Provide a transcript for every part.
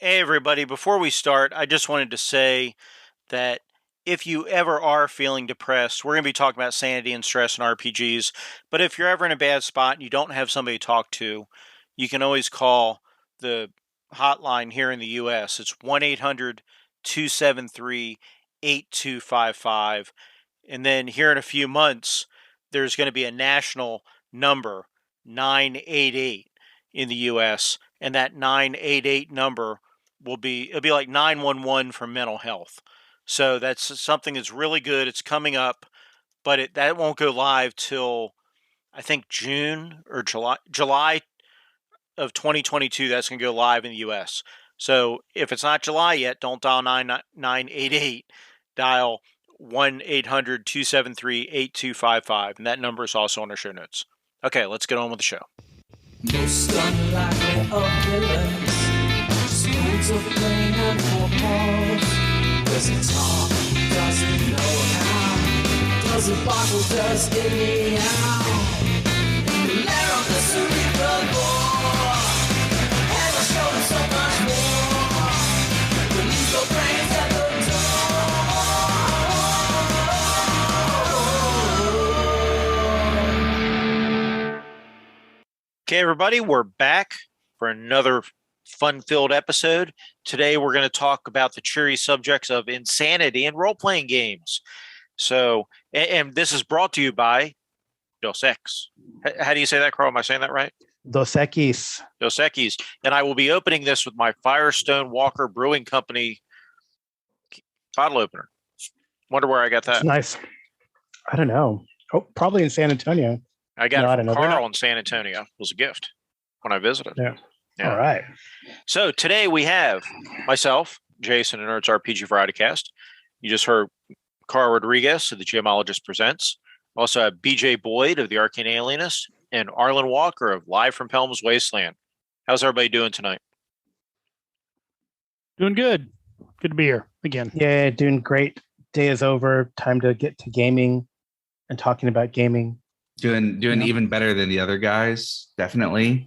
Hey, everybody. Before we start, I just wanted to say that if you ever are feeling depressed, we're going to be talking about sanity and stress in RPGs. But if you're ever in a bad spot and you don't have somebody to talk to, you can always call the hotline here in the U.S. It's 1-800-273-8255. And then here in a few months, there's going to be a national number, 988, in the U.S., and that 988 number it'll be like 911 for mental health. So that's something that's really good. It's coming up, but that won't go live till I think June or July of 2022. That's going to go live in the US. So if it's not July yet, don't dial 988, dial 1-800-273-8255, and that number is also on our show notes. Okay, let's get on with the show. Most unlikely of villains, schools of pain and for pause. Does it talk? Does it know how? Does it bottle? Does it meow? In the lair of the cerebral bore, has shown so much more. Release your brains at the door. Okay, everybody, we're back for another fun-filled episode. Today, we're going to talk about the cheery subjects of insanity and role-playing games. So, and this is brought to you by Dos Equis. How do you say that, Carl? Am I saying that right? Dos Equis. Dos Equis. And I will be opening this with my Firestone Walker Brewing Company bottle opener. Wonder where I got that. That's nice. I don't know. Oh, probably in San Antonio. I got it from Carl in San Antonio. It was a gift when I visited. Yeah. All right. So today we have myself, Jason, and Nerds RPG Variety Cast. You just heard Carl Rodriguez of the Gemologist Presents. Also have BJ Boyd of the Arcane Alienist and Arlen Walker of Live from Pelham's Wasteland. How's everybody doing tonight? Doing good. Good to be here again. Yeah, doing great. Day is over. Time to get to gaming and talking about gaming. Doing even better than the other guys, definitely.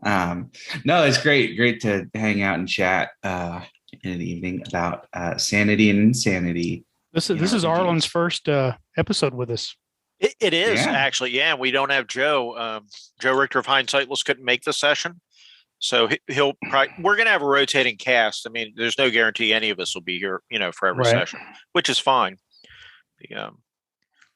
No, it's great to hang out and chat in the evening about sanity and insanity. This is Arlen's first episode with us. It is actually, yeah. We don't have Joe. Joe Richter of Hindsightless couldn't make the session, so he'll probably. We're gonna have a rotating cast. I mean, there's no guarantee any of us will be here, for every session, which is fine.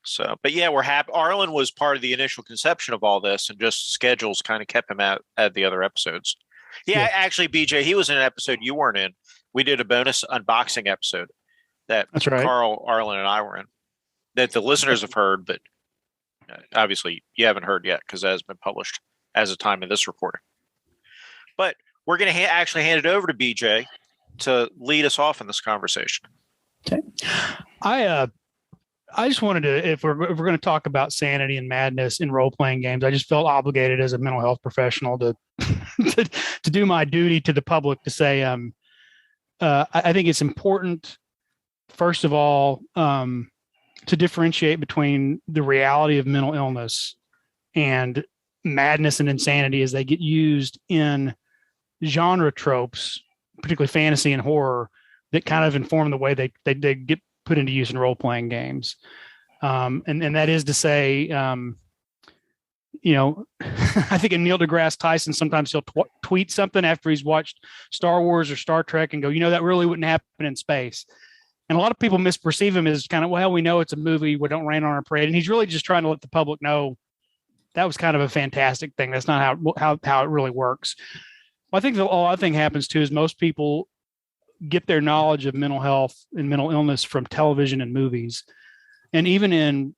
So, but yeah, we're happy. Arlen was part of the initial conception of all this, and just schedules kind of kept him at the other episodes. Yeah, actually, BJ, he was in an episode you weren't in. We did a bonus unboxing episode that's right. Carl, Arlen, and I were in that the listeners have heard, but obviously you haven't heard yet because that has been published as of time of this recording. But we're going to actually hand it over to BJ to lead us off in this conversation. Okay. I just wanted to, if we're going to talk about sanity and madness in role-playing games, I just felt obligated as a mental health professional to to do my duty to the public to say, I think it's important, first of all, to differentiate between the reality of mental illness and madness and insanity as they get used in genre tropes, particularly fantasy and horror, that kind of inform the way they get put into use in role-playing games. And that is to say, I think in Neil deGrasse Tyson, sometimes he'll tweet something after he's watched Star Wars or Star Trek and go, that really wouldn't happen in space. And a lot of people misperceive him as kind of, well, we know it's a movie. We don't rain on our parade. And he's really just trying to let the public know that was kind of a fantastic thing. That's not how it really works. Well, I think the other thing happens too is most people get their knowledge of mental health and mental illness from television and movies. And even in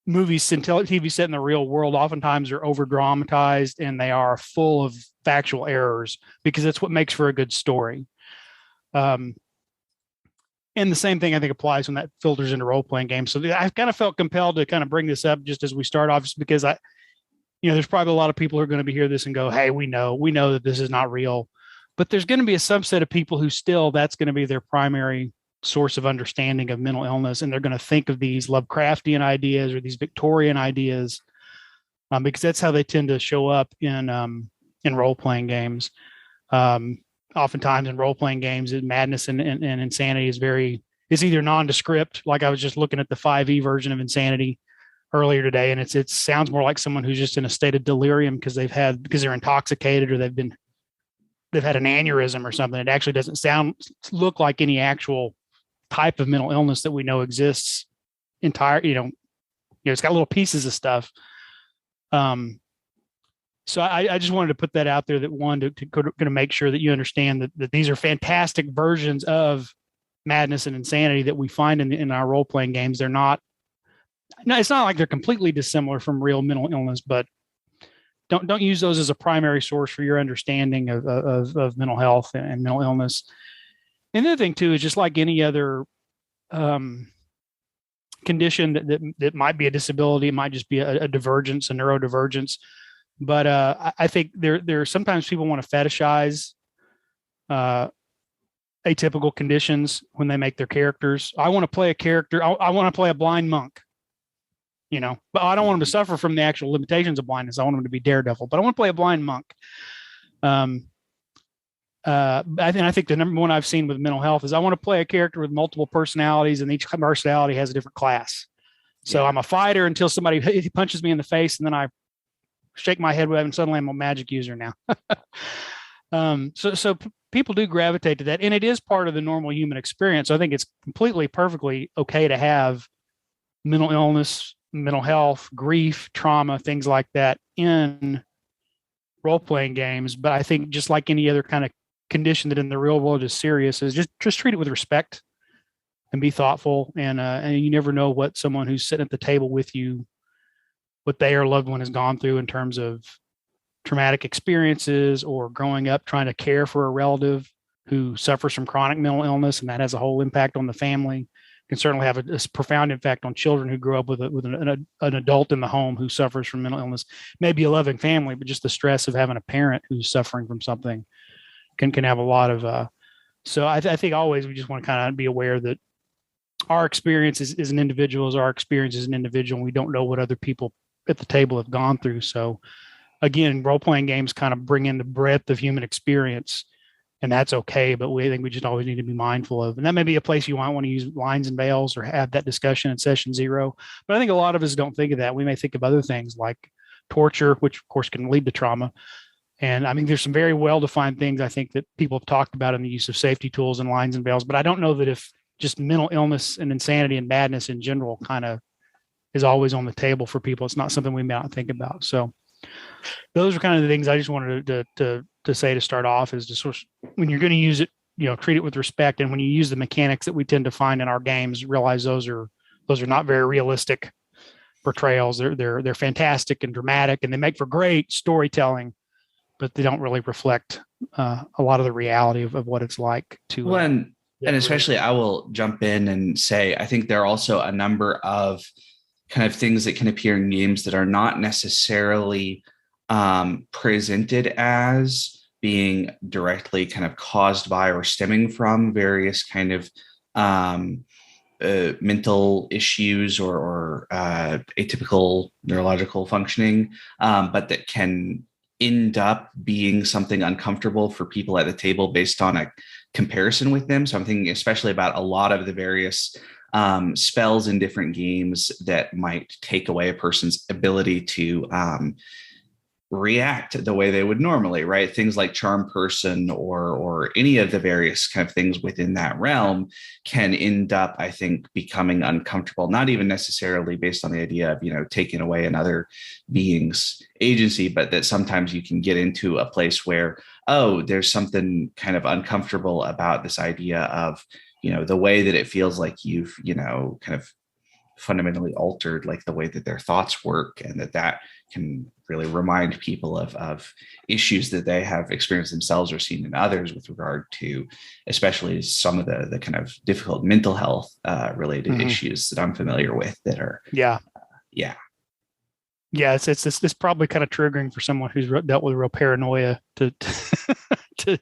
movies and TV set in the real world, oftentimes are over dramatized and they are full of factual errors because that's what makes for a good story. And the same thing I think applies when that filters into role-playing games. So I kind of felt compelled to kind of bring this up just as we start off, just because there's probably a lot of people who are going to be hear this and go, hey, we know that this is not real. But there's going to be a subset of people who still, that's going to be their primary source of understanding of mental illness. And they're going to think of these Lovecraftian ideas or these Victorian ideas because that's how they tend to show up in role-playing games. oftentimes in role playing games, madness and insanity it's either nondescript, like I was just looking at the 5e version of Insanity earlier today, and it sounds more like someone who's just in a state of delirium because they're intoxicated or they've had an aneurysm or something. It actually doesn't look like any actual type of mental illness that we know exists. It's got little pieces of stuff. So I just wanted to put that out there, that one to make sure that you understand that these are fantastic versions of madness and insanity that we find in our role playing games. They're not. No, it's not like they're completely dissimilar from real mental illness, but don't use those as a primary source for your understanding of mental health and mental illness. And the other thing too is, just like any other condition that might be a disability, it might just be a divergence, a neurodivergence. But I think there sometimes people want to fetishize atypical conditions when they make their characters. I want to play a character. I want to play a blind monk. But I don't want him to suffer from the actual limitations of blindness. I want him to be Daredevil, but I want to play a blind monk. I think the number one I've seen with mental health is I want to play a character with multiple personalities, and each personality has a different class. So I'm a fighter until somebody punches me in the face, and then I shake my head with it, and suddenly I'm a magic user now. So people do gravitate to that, and it is part of the normal human experience. So I think it's perfectly okay to have mental illness, mental health, grief, trauma, things like that in role-playing games. But I think just like any other kind of condition that in the real world is serious, is just treat it with respect and be thoughtful. And you never know what someone who's sitting at the table with you, what they or loved one has gone through in terms of traumatic experiences, or growing up trying to care for a relative who suffers from chronic mental illness, and that has a whole impact on the family. Can certainly have a profound impact on children who grow up with an adult in the home who suffers from mental illness. Maybe a loving family, but just the stress of having a parent who's suffering from something can have a lot of. So I think always we just want to kind of be aware that our experience as an individual is our experience as an individual. We don't know what other people at the table have gone through. So again, role-playing games kind of bring in the breadth of human experience, and that's okay. But I think we just always need to be mindful of, and that may be a place you might want to use lines and veils or have that discussion in session 0. But I think a lot of us don't think of that. We may think of other things like torture, which of course can lead to trauma. And I mean, there's some very well-defined things I think that people have talked about in the use of safety tools and lines and veils. But I don't know that if just mental illness and insanity and madness in general kind of is always on the table for people. It's not something we may not think about. So those are kind of the things I just wanted to say to start off, is just when you're going to use it, treat it with respect. And when you use the mechanics that we tend to find in our games, realize those are not very realistic portrayals. They're fantastic and dramatic, and they make for great storytelling, but they don't really reflect a lot of the reality of what it's like to. And especially, I will jump in and say, I think there are also a number of kind of things that can appear in games that are not necessarily presented as being directly kind of caused by or stemming from various kind of mental issues or atypical neurological functioning, but that can end up being something uncomfortable for people at the table based on a comparison with them. So I'm thinking especially about a lot of the various spells in different games that might take away a person's ability to react the way they would normally, right? Things like Charm Person or any of the various kind of things within that realm can end up, I think, becoming uncomfortable, not even necessarily based on the idea of, taking away another being's agency, but that sometimes you can get into a place where, there's something kind of uncomfortable about this idea of, the way that it feels like you've, kind of fundamentally altered like the way that their thoughts work, and that can really remind people of issues that they have experienced themselves or seen in others with regard to especially some of the kind of difficult mental health related issues that I'm familiar with that are. It's probably kind of triggering for someone who's dealt with real paranoia to to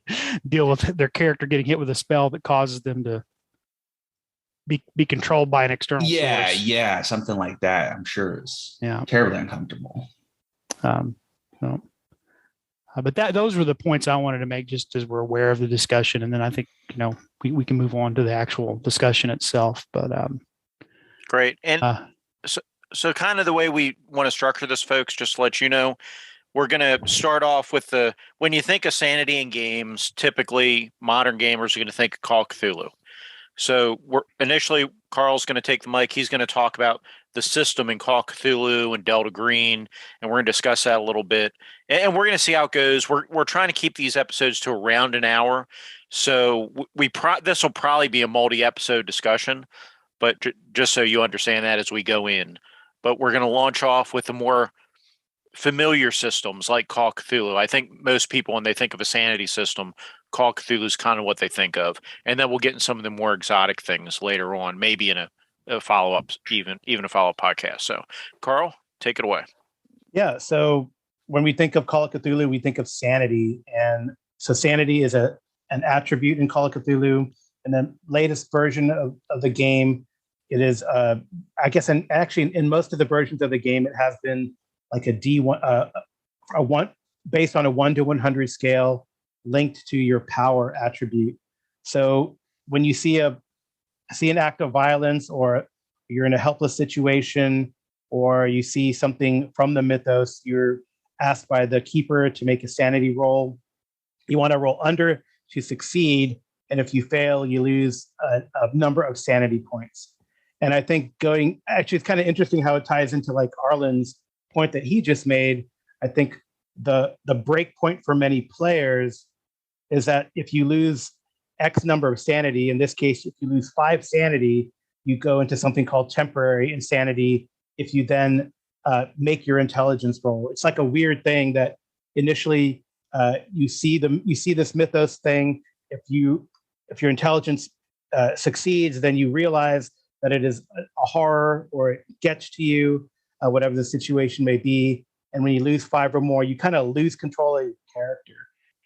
deal with their character getting hit with a spell that causes them to be controlled by an external source. Yeah, something like that. I'm sure is terribly uncomfortable. But those were the points I wanted to make, just as we're aware of the discussion. And then I think, we can move on to the actual discussion itself. But great. And so kind of the way we want to structure this, folks, just to let you know, we're going to start off with when you think of sanity in games, typically modern gamers are going to think of Call of Cthulhu. So initially, Carl's going to take the mic. He's going to talk about the system in Call of Cthulhu and Delta Green, and we're going to discuss that a little bit. And we're going to see how it goes. We're trying to keep these episodes to around an hour. So this will probably be a multi-episode discussion, but just so you understand that as we go in. But we're going to launch off with the more familiar systems like Call of Cthulhu. I think most people, when they think of a sanity system, Call of Cthulhu is kind of what they think of. And then we'll get in some of the more exotic things later on, maybe in a follow-up, even a follow-up podcast. So, Carl, take it away. Yeah. So when we think of Call of Cthulhu, we think of sanity. And so sanity is an attribute in Call of Cthulhu. And the latest version of the game, it is, I guess, and actually in most of the versions of the game, it has been like a D1, a one based on a 1 to 100 scale linked to your power attribute. So when you see an act of violence, or you're in a helpless situation, or you see something from the mythos, you're asked by the keeper to make a sanity roll. You want to roll under to succeed. And if you fail, you lose a number of sanity points. And I think actually, it's kind of interesting how it ties into like Arlen's point that he just made. I think the break point for many players is that if you lose X number of sanity, in this case, if you lose 5 sanity, you go into something called temporary insanity. If you then make your intelligence roll, it's like a weird thing that initially you see this mythos thing. If your intelligence succeeds, then you realize that it is a horror, or it gets to you, whatever the situation may be. And when you lose 5 or more, you kind of lose control of your character.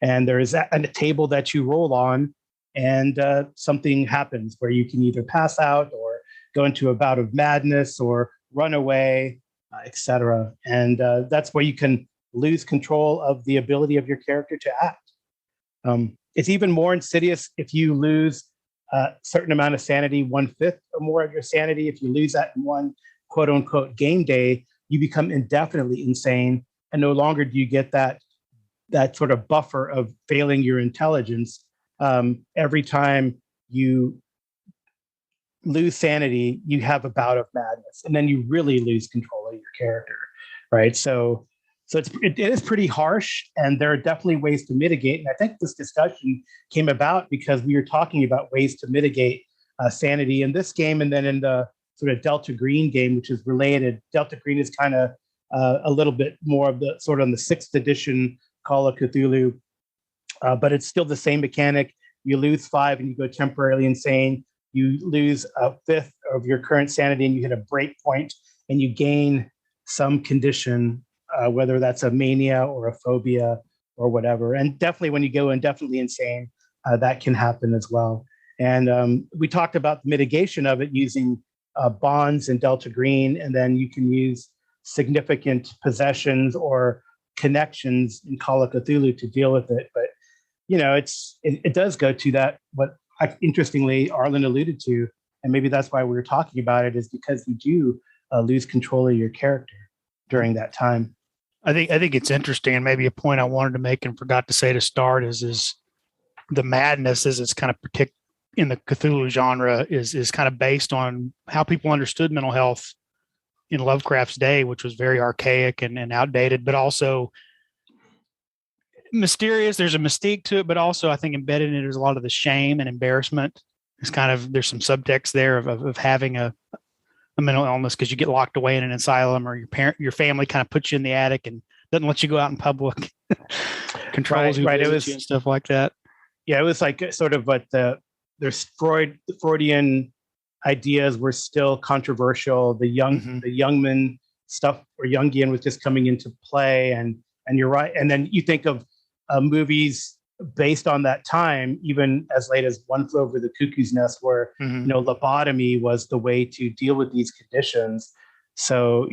And there is a table that you roll on, and something happens where you can either pass out or go into a bout of madness or run away, etc. And that's where you can lose control of the ability of your character to act. It's even more insidious if you lose a certain amount of sanity, 1/5 or more of your sanity. If you lose that in one quote unquote game day, you become indefinitely insane, and no longer do you get that sort of buffer of failing your intelligence. Every time you lose sanity, you have a bout of madness, and then you really lose control of your character, right? So it is pretty harsh, and there are definitely ways to mitigate. And I think this discussion came about because we were talking about ways to mitigate sanity in this game, and then in the sort of Delta Green game, which is related. Delta Green is kind of a little bit more of the sort of on the 6th edition Call of Cthulhu, but it's still the same mechanic. You lose 5 and you go temporarily insane. You lose 1/5 of your current sanity and you hit a break point, and you gain some condition, whether that's a mania or a phobia or whatever. And definitely when you go indefinitely insane, that can happen as well. And we talked about the mitigation of it using bonds in Delta Green, and then you can use significant possessions or connections in Call of Cthulhu to deal with it. But it does go to that, what interestingly Arlen alluded to, and maybe that's why we were talking about it, is because you do lose control of your character during that time. I think it's interesting, and maybe a point I wanted to make and forgot to say to start is the madness, is it's kind of in the Cthulhu genre is kind of based on how people understood mental health in Lovecraft's day, which was very archaic and outdated, but also mysterious. There's a mystique to it, but also I think embedded in it is a lot of the shame and embarrassment. It's kind of, there's some subtext there of having a mental illness, because you get locked away in an asylum, or your family kind of puts you in the attic and doesn't let you go out in public, controls you, right. It was, and stuff like that. Yeah, it was like sort of what there's Freudian ideas were still controversial. The Jungman stuff, or Jungian, was just coming into play, and you're right. And then you think of movies based on that time, even as late as One Flew Over the Cuckoo's Nest, where lobotomy was the way to deal with these conditions. So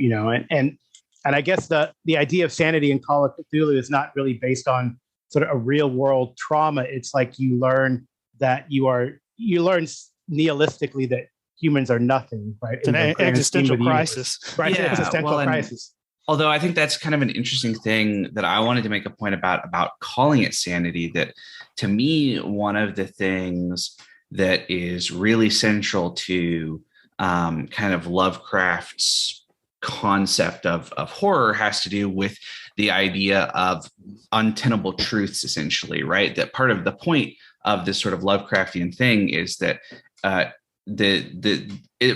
and And I guess the idea of sanity in Call of Cthulhu is not really based on sort of a real world trauma. It's like you learn that you learn nihilistically that humans are nothing, right? It's an existential crisis. Right, Yeah, existential well, crisis. Although I think that's kind of an interesting thing that I wanted to make a point about calling it sanity, that to me, one of the things that is really central to kind of Lovecraft's concept of horror has to do with the idea of untenable truths, essentially, right? That part of the point of this sort of Lovecraftian thing is that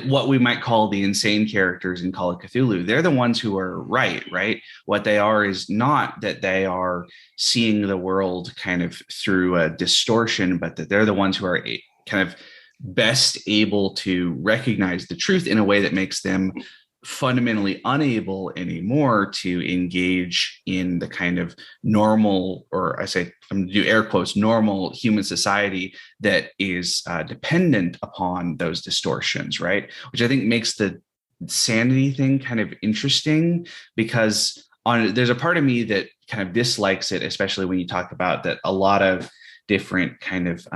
what we might call the insane characters in Call of Cthulhu, they're the ones who are right? What they are is not that they are seeing the world kind of through a distortion, but that they're the ones who are kind of best able to recognize the truth in a way that makes them fundamentally unable anymore to engage in the kind of normal, or I say, I'm going to do air quotes, normal human society that is dependent upon those distortions, right? Which I think makes the sanity thing kind of interesting, because there's a part of me that kind of dislikes it, especially when you talk about that a lot of different kind of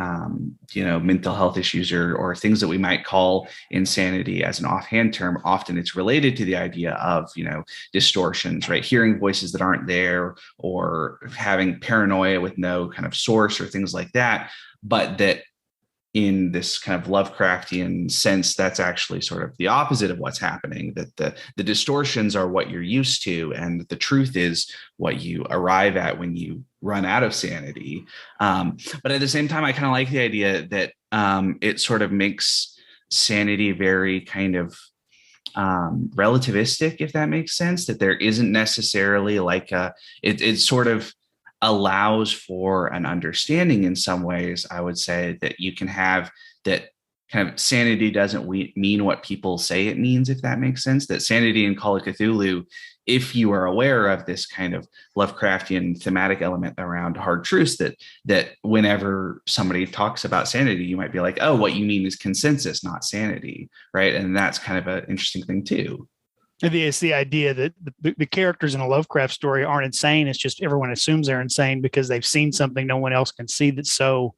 mental health issues or things that we might call insanity as an offhand term. Often it's related to the idea of distortions, right? Hearing voices that aren't there, or having paranoia with no kind of source, or things like that. But that in this kind of Lovecraftian sense, that's actually sort of the opposite of what's happening, that the distortions are what you're used to, and the truth is what you arrive at when you run out of sanity. But at the same time, I kind of like the idea that it sort of makes sanity very kind of relativistic, if that makes sense, that there isn't necessarily like it sort of allows for an understanding in some ways. I would say that you can have that kind of sanity doesn't mean what people say it means, if that makes sense. That sanity in Call of Cthulhu, if you are aware of this kind of Lovecraftian thematic element around hard truths, that whenever somebody talks about sanity, you might be like, oh, what you mean is consensus, not sanity, right? And that's kind of an interesting thing too. It's the idea that the characters in a Lovecraft story aren't insane. It's just everyone assumes they're insane because they've seen something no one else can see that's so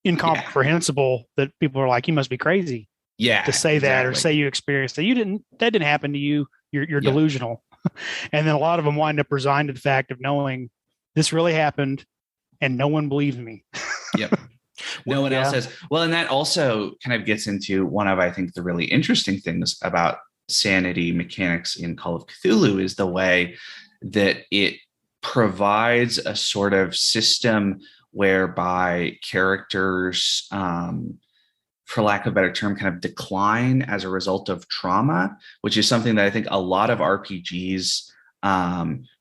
incomprehensible that people are like, you must be crazy. Yeah. To say that, or say you experienced that. That didn't happen to you. You're delusional. And then a lot of them wind up resigned to the fact of knowing this really happened and no one believed me. Yep. No one else says. Well, and that also kind of gets into one of, I think, the really interesting things about sanity mechanics in Call of Cthulhu is the way that it provides a sort of system whereby characters, for lack of a better term, kind of decline as a result of trauma, which is something that I think a lot of RPGs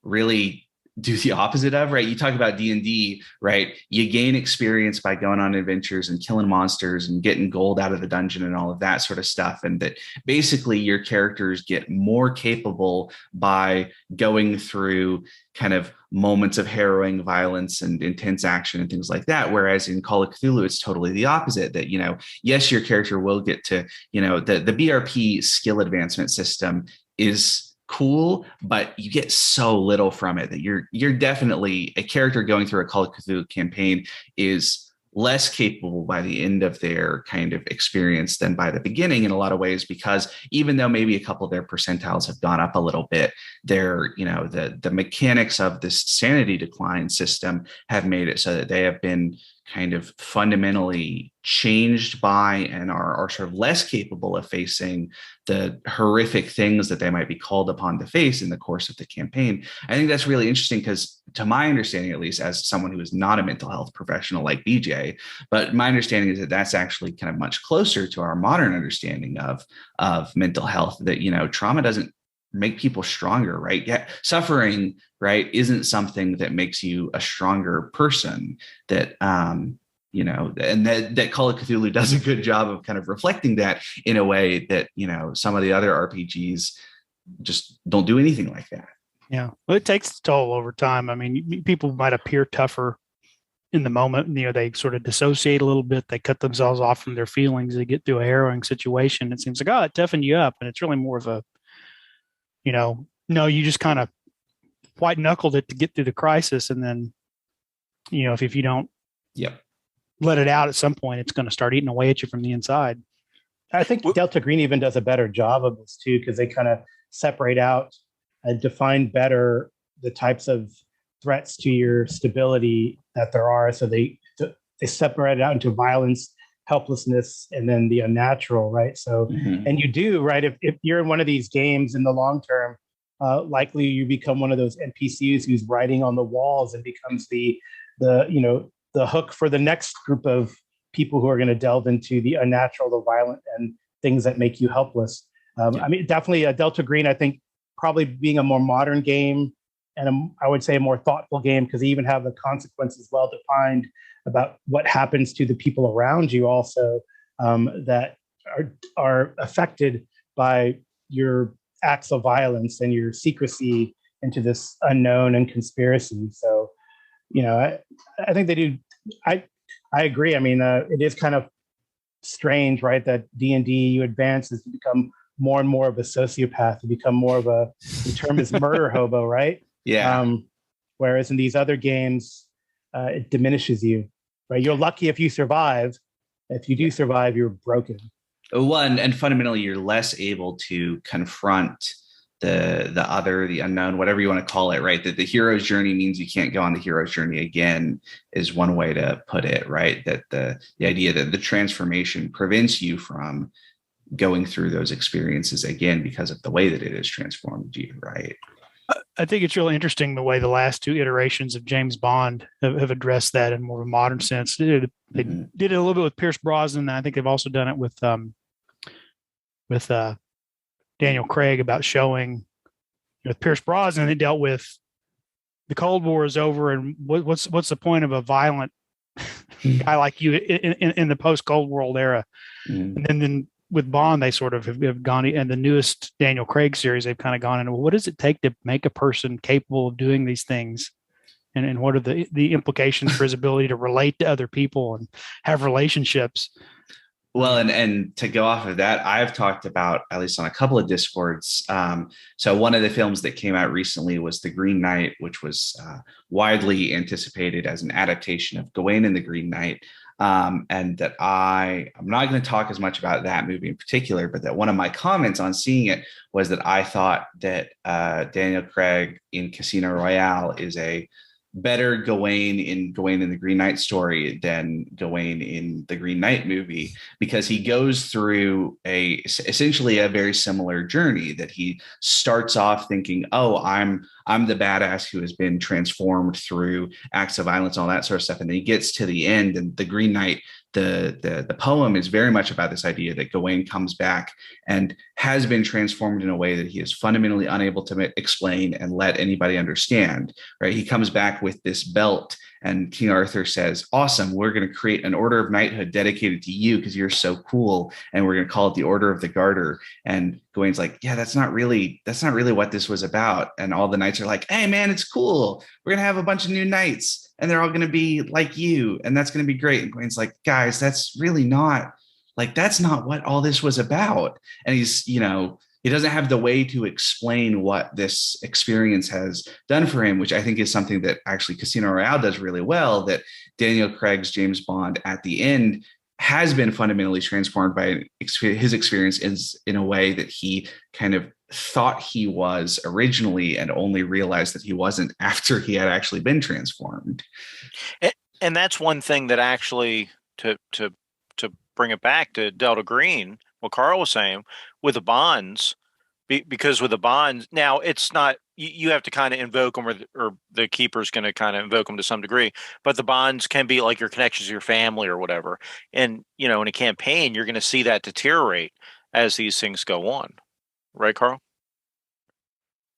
really do the opposite of, right? You talk about D&D, right? You gain experience by going on adventures and killing monsters and getting gold out of the dungeon and all of that sort of stuff. And that basically your characters get more capable by going through kind of moments of harrowing violence and intense action and things like that. Whereas in Call of Cthulhu, it's totally the opposite, that, yes, your character will get to, the BRP skill advancement system is cool, but you get so little from it that you're definitely a character going through a Call of Cthulhu campaign is less capable by the end of their kind of experience than by the beginning in a lot of ways, because even though maybe a couple of their percentiles have gone up a little bit, they're, the mechanics of this sanity decline system have made it so that they have been kind of fundamentally changed by and are sort of less capable of facing the horrific things that they might be called upon to face in the course of the campaign. I think that's really interesting because, to my understanding, at least as someone who is not a mental health professional like BJ, but my understanding is that that's actually kind of much closer to our modern understanding of mental health, that, trauma doesn't make people stronger, right? Yeah, suffering, right, isn't something that makes you a stronger person. That and that Call of Cthulhu does a good job of kind of reflecting that in a way that some of the other RPGs just don't do anything like that. Yeah, well, it takes its toll over time. I mean, people might appear tougher in the moment. They sort of dissociate a little bit. They cut themselves off from their feelings. They get through a harrowing situation. It seems like, it toughened you up, and it's really more of a No, you just kind of white knuckled it to get through the crisis, and then if you don't Yep. let it out at some point, it's going to start eating away at you from the inside. I think Delta Green even does a better job of this too, because they kind of separate out and define better the types of threats to your stability that there are. So they separate it out into violence, helplessness, and then the unnatural, right? So, and you do, right? If you're in one of these games in the long term, likely you become one of those NPCs who's writing on the walls and becomes the hook for the next group of people who are going to delve into the unnatural, the violent, and things that make you helpless. I mean, definitely Delta Green, I think, probably being a more modern game and I would say a more thoughtful game, because they even have the consequences well defined about what happens to the people around you also, that are affected by your acts of violence and your secrecy into this unknown and conspiracy. So, I think they do. I agree. I mean, it is kind of strange, right? That D&D, you advance as you become more and more of a sociopath. You become more of the term is murder hobo, right? Yeah. Whereas in these other games, it diminishes you, right? You're lucky if you survive. If you do survive, you're broken. Well, and fundamentally, you're less able to confront the unknown, whatever you want to call it, right? That the hero's journey means you can't go on the hero's journey again is one way to put it, right? That the idea that the transformation prevents you from going through those experiences again because of the way that it has transformed you, right? I think it's really interesting the way the last two iterations of James Bond have addressed that in more of a modern sense. They did it a little bit with Pierce Brosnan. I think they've also done it with Daniel Craig, about showing with Pierce Brosnan, it dealt with the Cold War is over, and what's the point of a violent guy like you in the post-Cold War era? And then with Bond, they sort of have gone, and the newest Daniel Craig series, they've kind of gone into, well, what does it take to make a person capable of doing these things? And what are the implications for his ability to relate to other people and have relationships? Well, and to go off of that, I've talked about, at least on a couple of Discords. So one of the films that came out recently was The Green Knight, which was widely anticipated as an adaptation of Gawain and the Green Knight. And that I'm not going to talk as much about that movie in particular, but that one of my comments on seeing it was that I thought that Daniel Craig in Casino Royale is a better Gawain in the Green Knight story than Gawain in the Green Knight movie, because he goes through essentially a very similar journey. That he starts off thinking, oh, I'm the badass who has been transformed through acts of violence, all that sort of stuff. And then he gets to the end, and the Green Knight, the poem is very much about this idea that Gawain comes back and has been transformed in a way that he is fundamentally unable to explain and let anybody understand, right? He comes back with this belt, and King Arthur says, awesome, we're going to create an order of knighthood dedicated to you because you're so cool, and we're going to call it the Order of the Garter. And Gawain's like, yeah, that's not really what this was about. And all the knights are like, hey man, it's cool, we're going to have a bunch of new knights and they're all going to be like you, and that's going to be great. And Gawain's like, guys, that's really not, like, that's not what all this was about. And he's, he doesn't have the way to explain what this experience has done for him, which I think is something that actually Casino Royale does really well, that Daniel Craig's James Bond at the end has been fundamentally transformed by his experience in a way that he kind of thought he was originally, and only realized that he wasn't after he had actually been transformed. And that's one thing that actually, to bring it back to Delta Green, what Carl was saying with the bonds, because with the bonds, now it's not, you have to kind of invoke them, or the keeper's going to kind of invoke them to some degree, but the bonds can be like your connections to your family or whatever. And, in a campaign, you're going to see that deteriorate as these things go on. Right, Carl?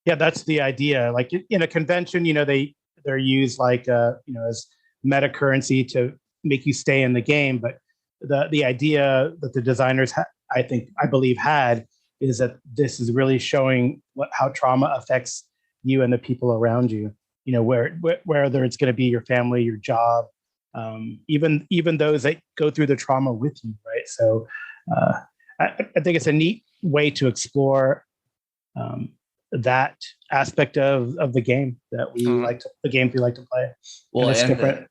Yeah, that's the idea. Like in a convention, they're used like, as meta currency to make you stay in the game. But the idea that the designers, I believe, had is that this is really showing how trauma affects you and the people around you. Whether it's going to be your family, your job, even those that go through the trauma with you, right? So I think it's a neat way to explore that aspect of the game that we the games we like to play. Well, and it's and different.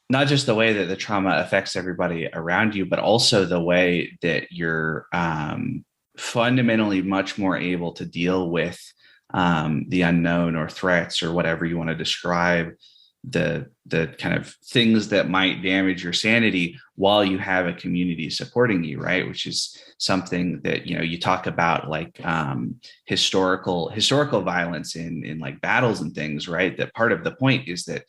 not just the way that the trauma affects everybody around you, but also the way that you're fundamentally much more able to deal with the unknown or threats or whatever you want to describe the kind of things that might damage your sanity while you have a community supporting you, right? Which is something that, you know, you talk about like historical violence in like battles and things, right? That part of the point is that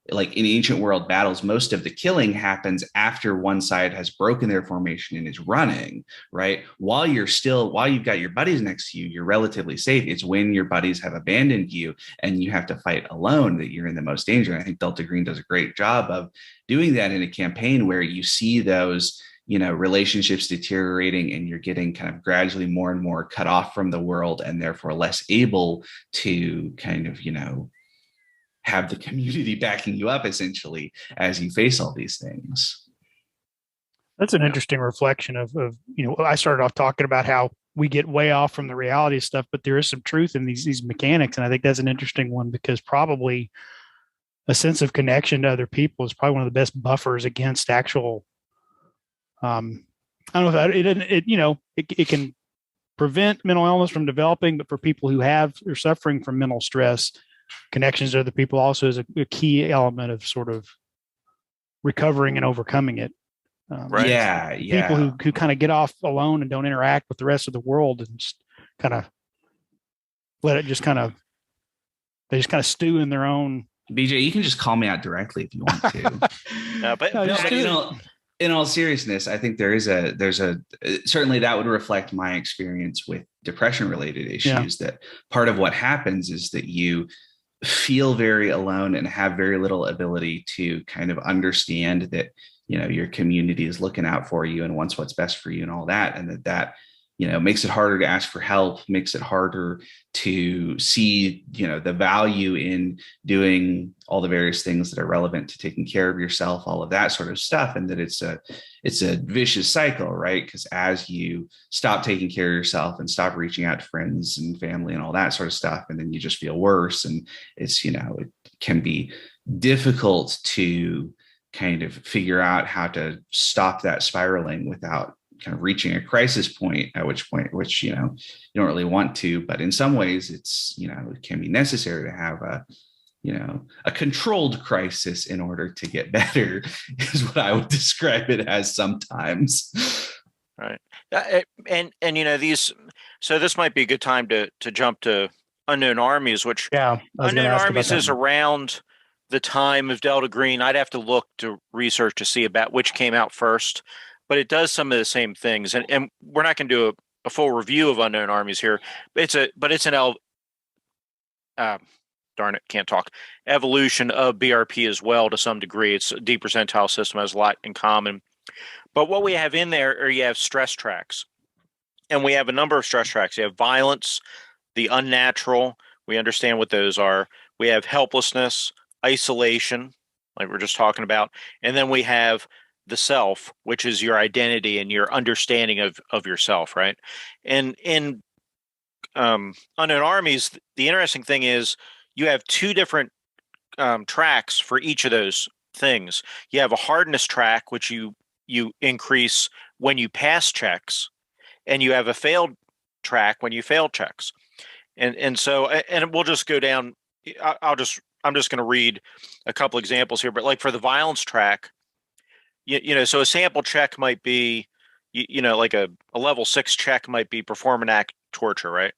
like in ancient world battles, most of the killing happens after one side has broken their formation and is running, right? While you've got your buddies next to you, you're relatively safe. It's when your buddies have abandoned you and you have to fight alone that you're in the most danger. And I think Delta Green does a great job of doing that in a campaign where you see those, you know, relationships deteriorating and you're getting kind of gradually more and more cut off from the world and therefore less able to kind of, you know, have the community backing you up essentially as you face all these things. That's an interesting reflection of, you know, I started off talking about how we get way off from the reality of stuff, but there is some truth in these mechanics. And I think that's an interesting one because probably a sense of connection to other people is probably one of the best buffers against actual, I don't know if that, it can prevent mental illness from developing, but for people who are suffering from mental stress, connections to other people also is a key element of sort of recovering and overcoming it. Right. Yeah. People who kind of get off alone and don't interact with the rest of the world and just kind of let it just kind of stew in their own. BJ, you can just call me out directly if you want to. But you know, in all seriousness, I think there's a certainly that would reflect my experience with depression related issues. That part of what happens is that you feel very alone and have very little ability to kind of understand that, you know, your community is looking out for you and wants what's best for you and all that. And that, you know, makes it harder to ask for help, makes it harder to see, you know, the value in doing all the various things that are relevant to taking care of yourself, all of that sort of stuff. And that it's a vicious cycle, right? Because as you stop taking care of yourself and stop reaching out to friends and family and all that sort of stuff, and then you just feel worse. And it's, you know, it can be difficult to kind of figure out how to stop that spiraling without kind of reaching a crisis point, which, you know, you don't really want to, but in some ways it's, you know, it can be necessary to have a controlled crisis in order to get better is what I would describe it as sometimes. Right. And you know, so this might be a good time to jump to Unknown Armies, which Unknown Armies is around the time of Delta Green. I'd have to look to research to see about which came out first, but it does some of the same things. And we're not going to do a full review of Unknown Armies here. It's an darn it, can't talk. Evolution of BRP as well to some degree. It's a D percentile system, has a lot in common. But what we have in there are you have stress tracks. And we have a number of stress tracks. You have violence, the unnatural. We understand what those are. We have helplessness, isolation, like we're just talking about. And then we have the self, which is your identity and your understanding of yourself, right? And in Unknown Armies, the interesting thing is you have two different tracks for each of those things. You have a hardness track, which you increase when you pass checks, and you have a failed track when you fail checks. And so we'll just go down. I'm just going to read a couple examples here, but like for the violence track, you know, so a sample check might be, you know, like a level 6 check might be perform an act torture, right?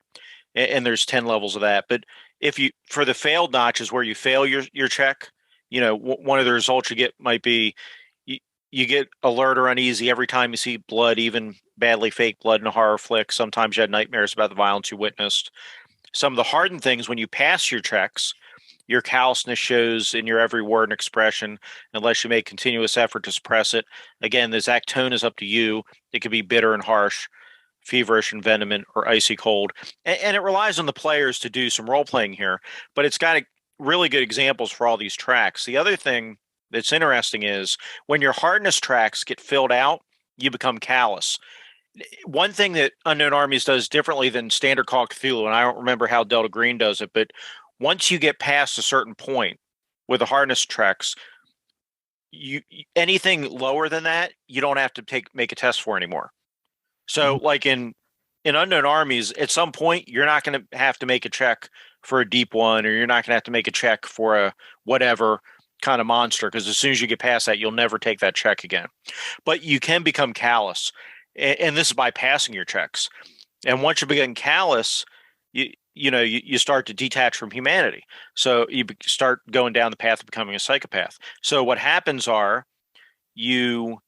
And there's 10 levels of that. But if you, for the failed notches where you fail your check, you know, one of the results you get might be you get alert or uneasy every time you see blood, even badly fake blood in a horror flick. Sometimes you had nightmares about the violence you witnessed. Some of the hardened things, when you pass your checks, your callousness shows in your every word and expression unless you make continuous effort to suppress it. Again, the exact tone is up to you. It could be bitter and harsh, feverish and venomous, or icy cold. And it relies on the players to do some role-playing here, but it's got really good examples for all these tracks. The other thing that's interesting is when your hardness tracks get filled out, you become callous. one thing that Unknown Armies does differently than standard Call of Cthulhu, and I don't remember how Delta Green does it, but once you get past a certain point with the hardness treks, you anything lower than that, you don't have to make a test for anymore. So, like in Unknown Armies, at some point, you're not going to have to make a check for a deep one, or you're not going to have to make a check for a whatever kind of monster, because as soon as you get past that, you'll never take that check again. But you can become callous, and this is by passing your checks. And once you begin callous, you start to detach from humanity. So you start going down the path of becoming a psychopath. So what happens are you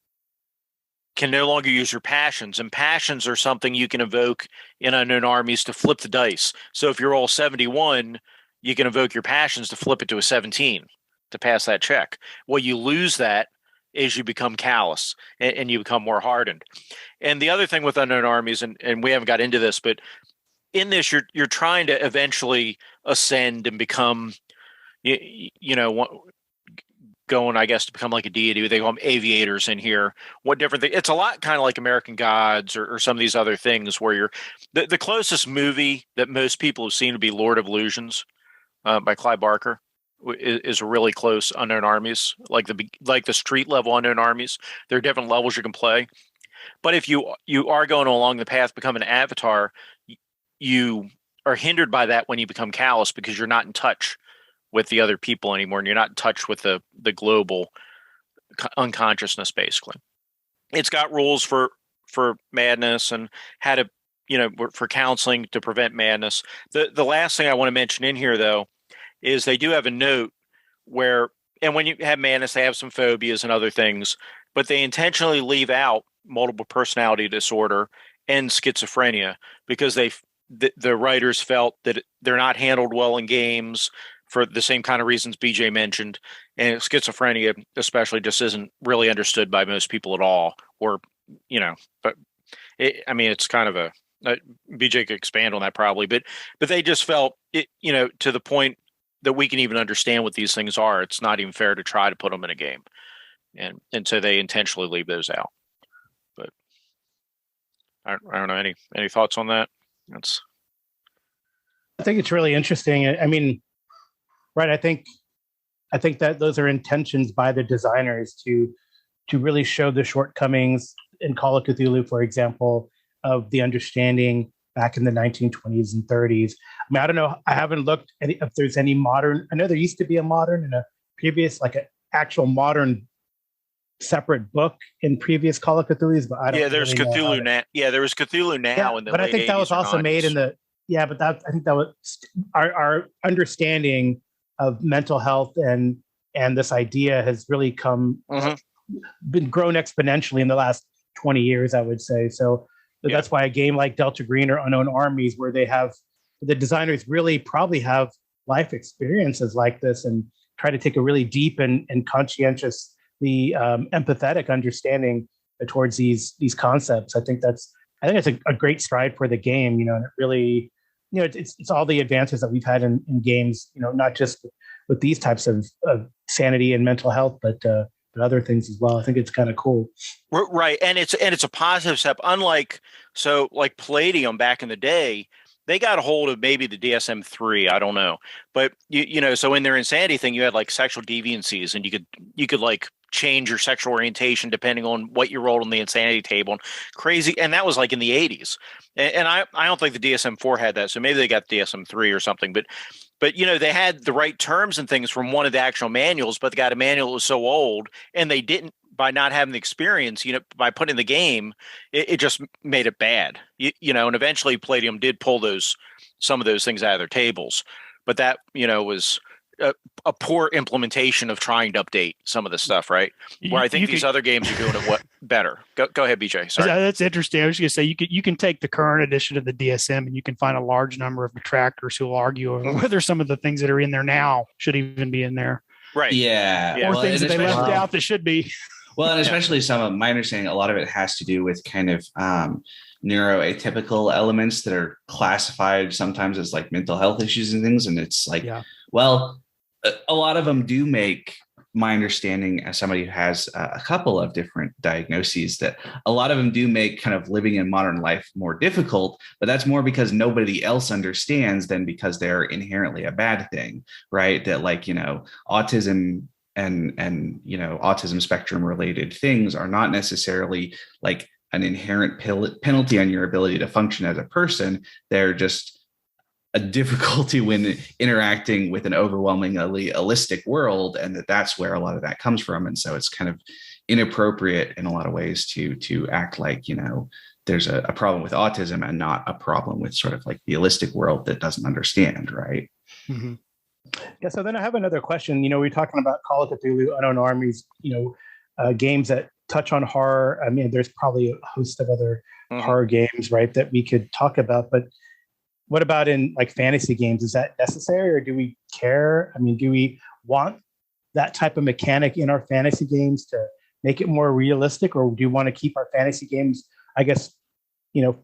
can no longer use your passions, and passions are something you can evoke in Unknown Armies to flip the dice. So if you roll 71, you can evoke your passions to flip it to a 17 to pass that check. Well, you lose that as you become callous and you become more hardened. And the other thing with Unknown Armies, and we haven't got into this, but in this, you're trying to eventually ascend and become, going, I guess, to become like a deity. They call them aviators in here. What different thing? It's a lot kind of like American Gods or some of these other things where you're the closest movie that most people have seen would be Lord of Illusions by Clive Barker is really close Unknown Armies, like the street level Unknown Armies. There are different levels you can play. But if you are going along the path, become an avatar, you are hindered by that when you become callous because you're not in touch with the other people anymore, and you're not in touch with the global unconsciousness. Basically, it's got rules for madness and how to, for counseling to prevent madness. The last thing I want to mention in here, though, is they do have a note where, and when you have madness, they have some phobias and other things, but they intentionally leave out multiple personality disorder and schizophrenia because the writers felt that they're not handled well in games for the same kind of reasons BJ mentioned, and schizophrenia especially just isn't really understood by most people at all, or but it's kind of a BJ could expand on that probably, but they just felt it, to the point that we can even understand what these things are. It's not even fair to try to put them in a game, and so they intentionally leave those out. But I don't know, any thoughts on that? I think it's really interesting. I mean, right. I think that those are intentions by the designers to really show the shortcomings in Call of Cthulhu, for example, of the understanding back in the 1920s and 30s. I mean, I don't know. I haven't looked at if there's any modern. I know there used to be a modern and a previous, like an actual modern separate book in previous Call of Cthulhu's, but I don't. Yeah, there's really Cthulhu now. Yeah, there was Cthulhu now in the. But I think that was also made in the. Yeah, but I think that was our understanding of mental health and this idea has really been grown exponentially in the last 20 years, I would say. So that's why a game like Delta Green or Unknown Armies, where they have the designers really probably have life experiences like this and try to take a really deep and conscientiously empathetic understanding towards these concepts. I think it's a great stride for the game, and it really, it's all the advances that we've had in games, not just with these types of sanity and mental health, but other things as well. I think it's kind of cool. Right. And it's a positive step. Unlike, like Palladium back in the day, they got a hold of maybe the DSM-3. I don't know. But, so in their insanity thing, you had like sexual deviancies, and you could like change your sexual orientation depending on what you rolled on the insanity table. And crazy. And that was like in the 80s. And I don't think the DSM-4 had that. So maybe they got DSM-3 or something. But they had the right terms and things from one of the actual manuals, but they got a manual that was so old, and they didn't, by not having the experience, by putting in the game, it just made it bad. And eventually Palladium did pull some of those things out of their tables, but that, was a poor implementation of trying to update some of the stuff, right? Where I think these other games are doing it better. Go ahead, BJ. Sorry. That's interesting. I was going to say you can take the current edition of the DSM and you can find a large number of detractors who will argue over whether some of the things that are in there now should even be in there. Right. Yeah. Or things that they left out that should be. Well, and especially some of my understanding, a lot of it has to do with kind of neuroatypical elements that are classified sometimes as like mental health issues and things. And it's like, well, a lot of them do make my understanding as somebody who has a couple of different diagnoses, that a lot of them do make kind of living in modern life more difficult, but that's more because nobody else understands than because they're inherently a bad thing, right? That like, autism and autism spectrum related things are not necessarily like an inherent penalty on your ability to function as a person. They're just a difficulty when interacting with an overwhelmingly holistic world, and that's where a lot of that comes from. And so it's kind of inappropriate in a lot of ways to act like, there's a problem with autism and not a problem with sort of like the holistic world that doesn't understand, right? Mm-hmm. Yeah. So then I have another question. We're talking about Call of Cthulhu, Unknown Armies, games that touch on horror. I mean, there's probably a host of other horror games, right, that we could talk about, but what about in like fantasy games? Is that necessary, or do we care? I mean, do we want that type of mechanic in our fantasy games to make it more realistic, or do you want to keep our fantasy games, I guess,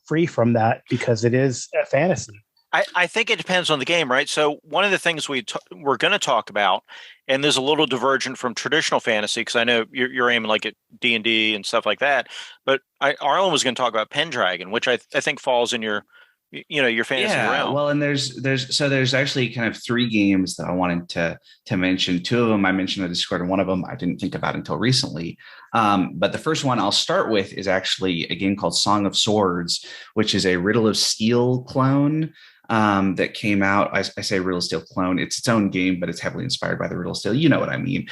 free from that because it is a fantasy? I think it depends on the game, right? So one of the things we're going to talk about, and there's a little divergent from traditional fantasy, because I know you're aiming like at D&D and stuff like that, but Arlen was going to talk about Pendragon, which I think falls in your fantasy realm. Well, and there's actually kind of three games that I wanted to mention. Two of them I mentioned in Discord, and one of them I didn't think about until recently. But the first one I'll start with is actually a game called Song of Swords, which is a Riddle of Steel clone that came out. I say Riddle of Steel clone. It's its own game, but it's heavily inspired by the Riddle of Steel. You know what I mean.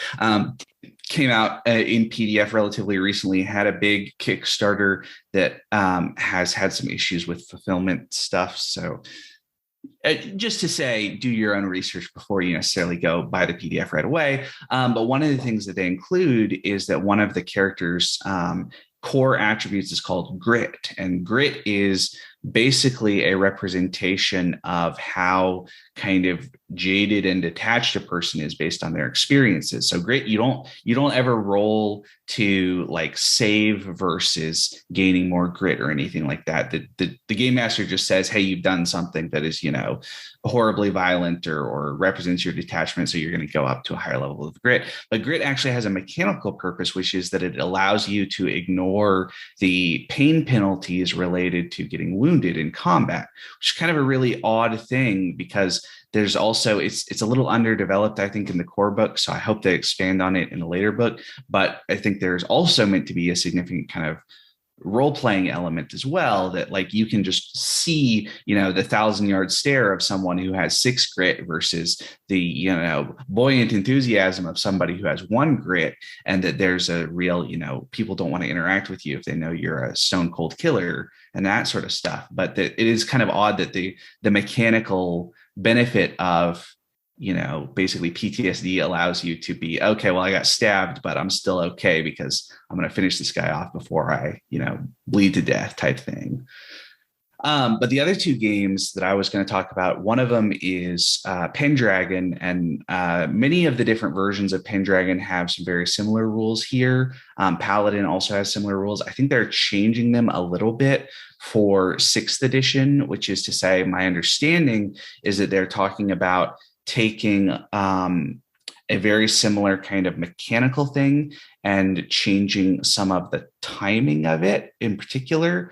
Came out in PDF relatively recently, had a big Kickstarter that has had some issues with fulfillment stuff. So just to say, do your own research before you necessarily go buy the PDF right away. But one of the things that they include is that one of the characters' core attributes is called grit. And grit is basically a representation of how kind of jaded and detached a person is based on their experiences. So grit, you don't ever roll to like save versus gaining more grit or anything like that. The game master just says, hey, you've done something that is, horribly violent or represents your detachment. So you're going to go up to a higher level of grit. But grit actually has a mechanical purpose, which is that it allows you to ignore the pain penalties related to getting wounded in combat, which is kind of a really odd thing because there's also, it's a little underdeveloped, I think, in the core book. So I hope they expand on it in a later book. But I think there's also meant to be a significant kind of role-playing element as well, that like you can just see, the 1,000-yard stare of someone who has 6 grit versus the, buoyant enthusiasm of somebody who has 1 grit, and that there's a real, people don't want to interact with you if they know you're a stone cold killer and that sort of stuff. But that it is kind of odd that the mechanical benefit of basically PTSD allows you to be, okay, well, I got stabbed, but I'm still okay because I'm going to finish this guy off before I, bleed to death type thing. But the other two games that I was going to talk about, one of them is Pendragon, and many of the different versions of Pendragon have some very similar rules here. Paladin also has similar rules. I think they're changing them a little bit for 6th edition, which is to say, my understanding is that they're talking about taking a very similar kind of mechanical thing and changing some of the timing of it in particular.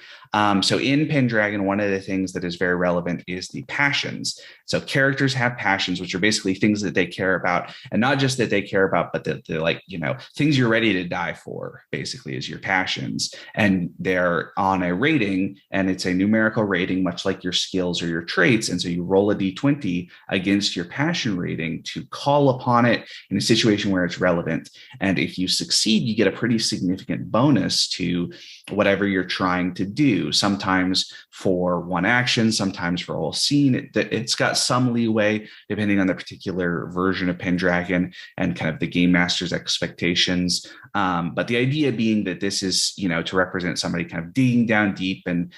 So in Pendragon, one of the things that is very relevant is the passions. So characters have passions, which are basically things that they care about, and not just that they care about, but that they're like, things you're ready to die for, basically, is your passions. And they're on a rating, and it's a numerical rating, much like your skills or your traits. And so you roll a d20 against your passion rating to call upon it in a situation where it's relevant. And if you succeed, you get a pretty significant bonus to whatever you're trying to do, sometimes for one action, sometimes for a whole scene. It's got some leeway depending on the particular version of Pendragon and kind of the game master's expectations. But the idea being that this is, to represent somebody kind of digging down deep and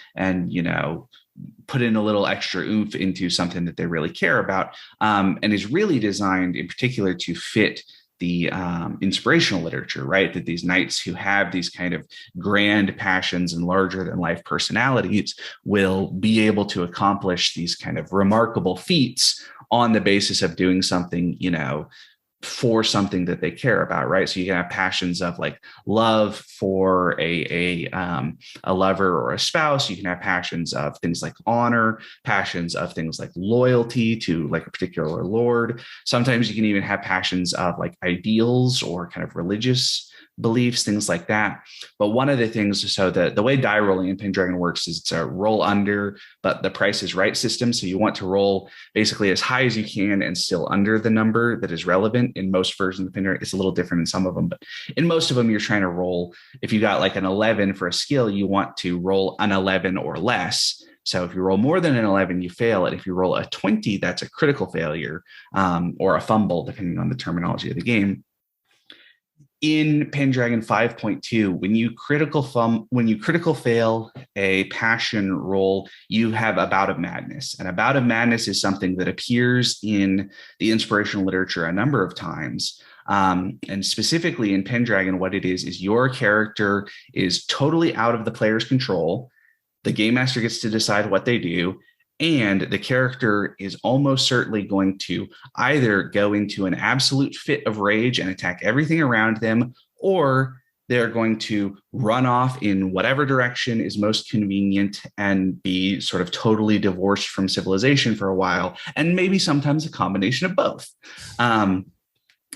put in a little extra oomph into something that they really care about, and is really designed in particular to fit the inspirational literature, right? That these knights who have these kind of grand passions and larger than life personalities will be able to accomplish these kind of remarkable feats on the basis of doing something, for something that they care about, right? So you can have passions of like love for a lover or a spouse. You can have passions of things like honor, passions of things like loyalty to like a particular lord. Sometimes you can even have passions of like ideals or kind of religious beliefs, things like that. But one of the things, so the way die rolling in Pendragon works is it's a roll under, but the price is right system. So you want to roll basically as high as you can and still under the number that is relevant. In most versions of Pendragon, it's a little different in some of them, but in most of them, you're trying to roll. If you got like an 11 for a skill, you want to roll an 11 or less. So if you roll more than an 11, you fail it. If you roll a 20, that's a critical failure or a fumble, depending on the terminology of the game. In Pendragon 5.2, when you critical fail a passion roll, you have a Bout of Madness. And a Bout of Madness is something that appears in the inspirational literature a number of times. And specifically in Pendragon, what it is your character is totally out of the player's control. The game master gets to decide what they do. And the character is almost certainly going to either go into an absolute fit of rage and attack everything around them, or they're going to run off in whatever direction is most convenient and be sort of totally divorced from civilization for a while, and maybe sometimes a combination of both.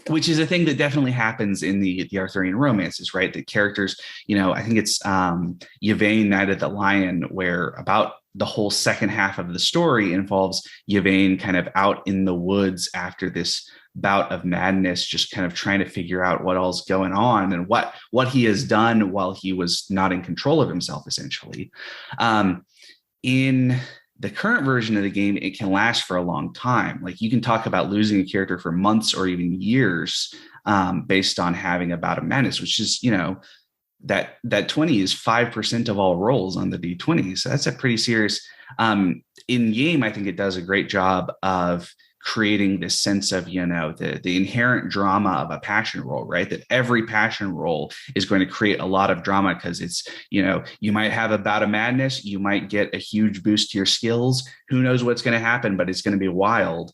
Which is a thing that definitely happens in the Arthurian romances, right? The characters, I think it's Yvain, Knight of the Lion, where about the whole second half of the story involves Yvain kind of out in the woods after this bout of madness, just kind of trying to figure out what all's going on and what he has done while he was not in control of himself, essentially. In the current version of the game, it can last for a long time. Like you can talk about losing a character for months or even years based on having a bout of madness, which is, that 20 is 5% of all rolls on the D20. So that's a pretty serious in game. I think it does a great job of creating this sense of, the inherent drama of a passion roll, right? That every passion roll is going to create a lot of drama because it's, you might have a bout of madness, you might get a huge boost to your skills. Who knows what's going to happen, but it's going to be wild.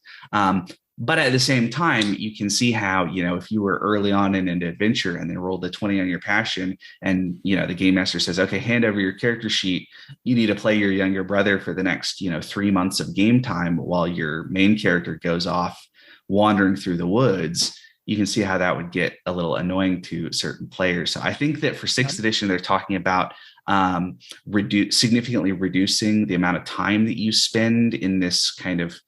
But at the same time, you can see how, if you were early on in an adventure and then rolled a 20 on your passion and, the game master says, okay, hand over your character sheet. You need to play your younger brother for the next, 3 months of game time while your main character goes off wandering through the woods. You can see how that would get a little annoying to certain players. So I think that for 6th edition, they're talking about significantly reducing the amount of time that you spend in this kind of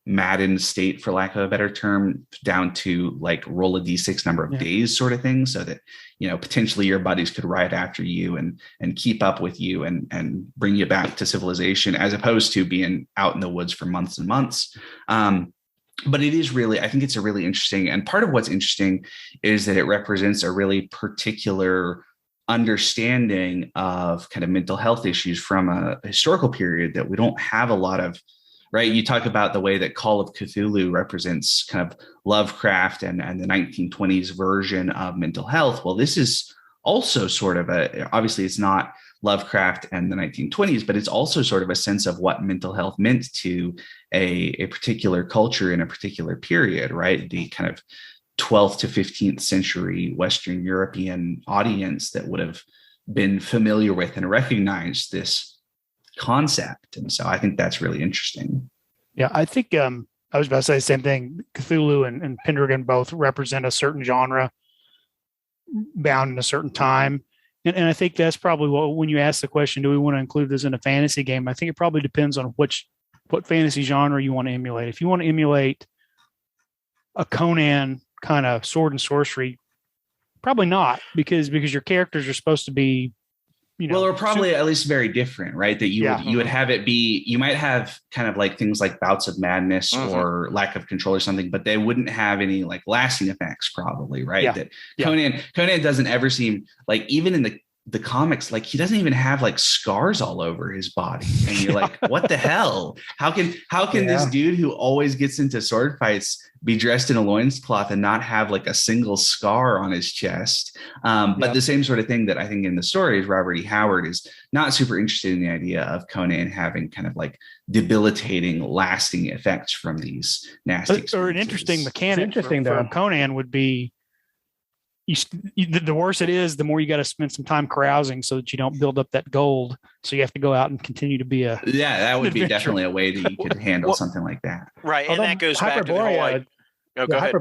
maddened state, for lack of a better term, down to like roll a d6 number of days sort of thing, so that potentially your buddies could ride after you and keep up with you and bring you back to civilization, as opposed to being out in the woods for months and months. But it is really, I think it's a really interesting, and part of what's interesting is that it represents a really particular understanding of kind of mental health issues from a historical period that we don't have a lot of. Right. You talk about the way that Call of Cthulhu represents kind of Lovecraft and the 1920s version of mental health. Well, this is also sort of obviously it's not Lovecraft and the 1920s, but it's also sort of a sense of what mental health meant to a particular culture in a particular period, right? The kind of 12th to 15th century Western European audience that would have been familiar with and recognized this concept. And so I think that's really interesting. Yeah, I think I was about to say the same thing. Cthulhu and Pendragon both represent a certain genre bound in a certain time. And I think that's probably when you ask the question, do we want to include this in a fantasy game? I think it probably depends on what fantasy genre you want to emulate. If you want to emulate a Conan kind of sword and sorcery, probably not, because your characters are supposed to be, or probably at least very different, right? That you would have it be, you might have kind of like things like bouts of madness or lack of control or something, but they wouldn't have any like lasting effects probably, right? That Conan doesn't ever seem like, even in the the comics, like he doesn't even have like scars all over his body, and you're like, what the hell? How can this dude who always gets into sword fights be dressed in a loincloth and not have like a single scar on his chest? But the same sort of thing that I think in the story is Robert E. Howard is not super interested in the idea of Conan having kind of like debilitating, lasting effects from these nasty experiences. Or an interesting mechanic for Conan would be, the worse it is, the more you got to spend some time carousing so that you don't build up that gold. So you have to go out and continue to be that would be definitely a way that you could handle something like that. Right. And that goes back to the whole like, go ahead.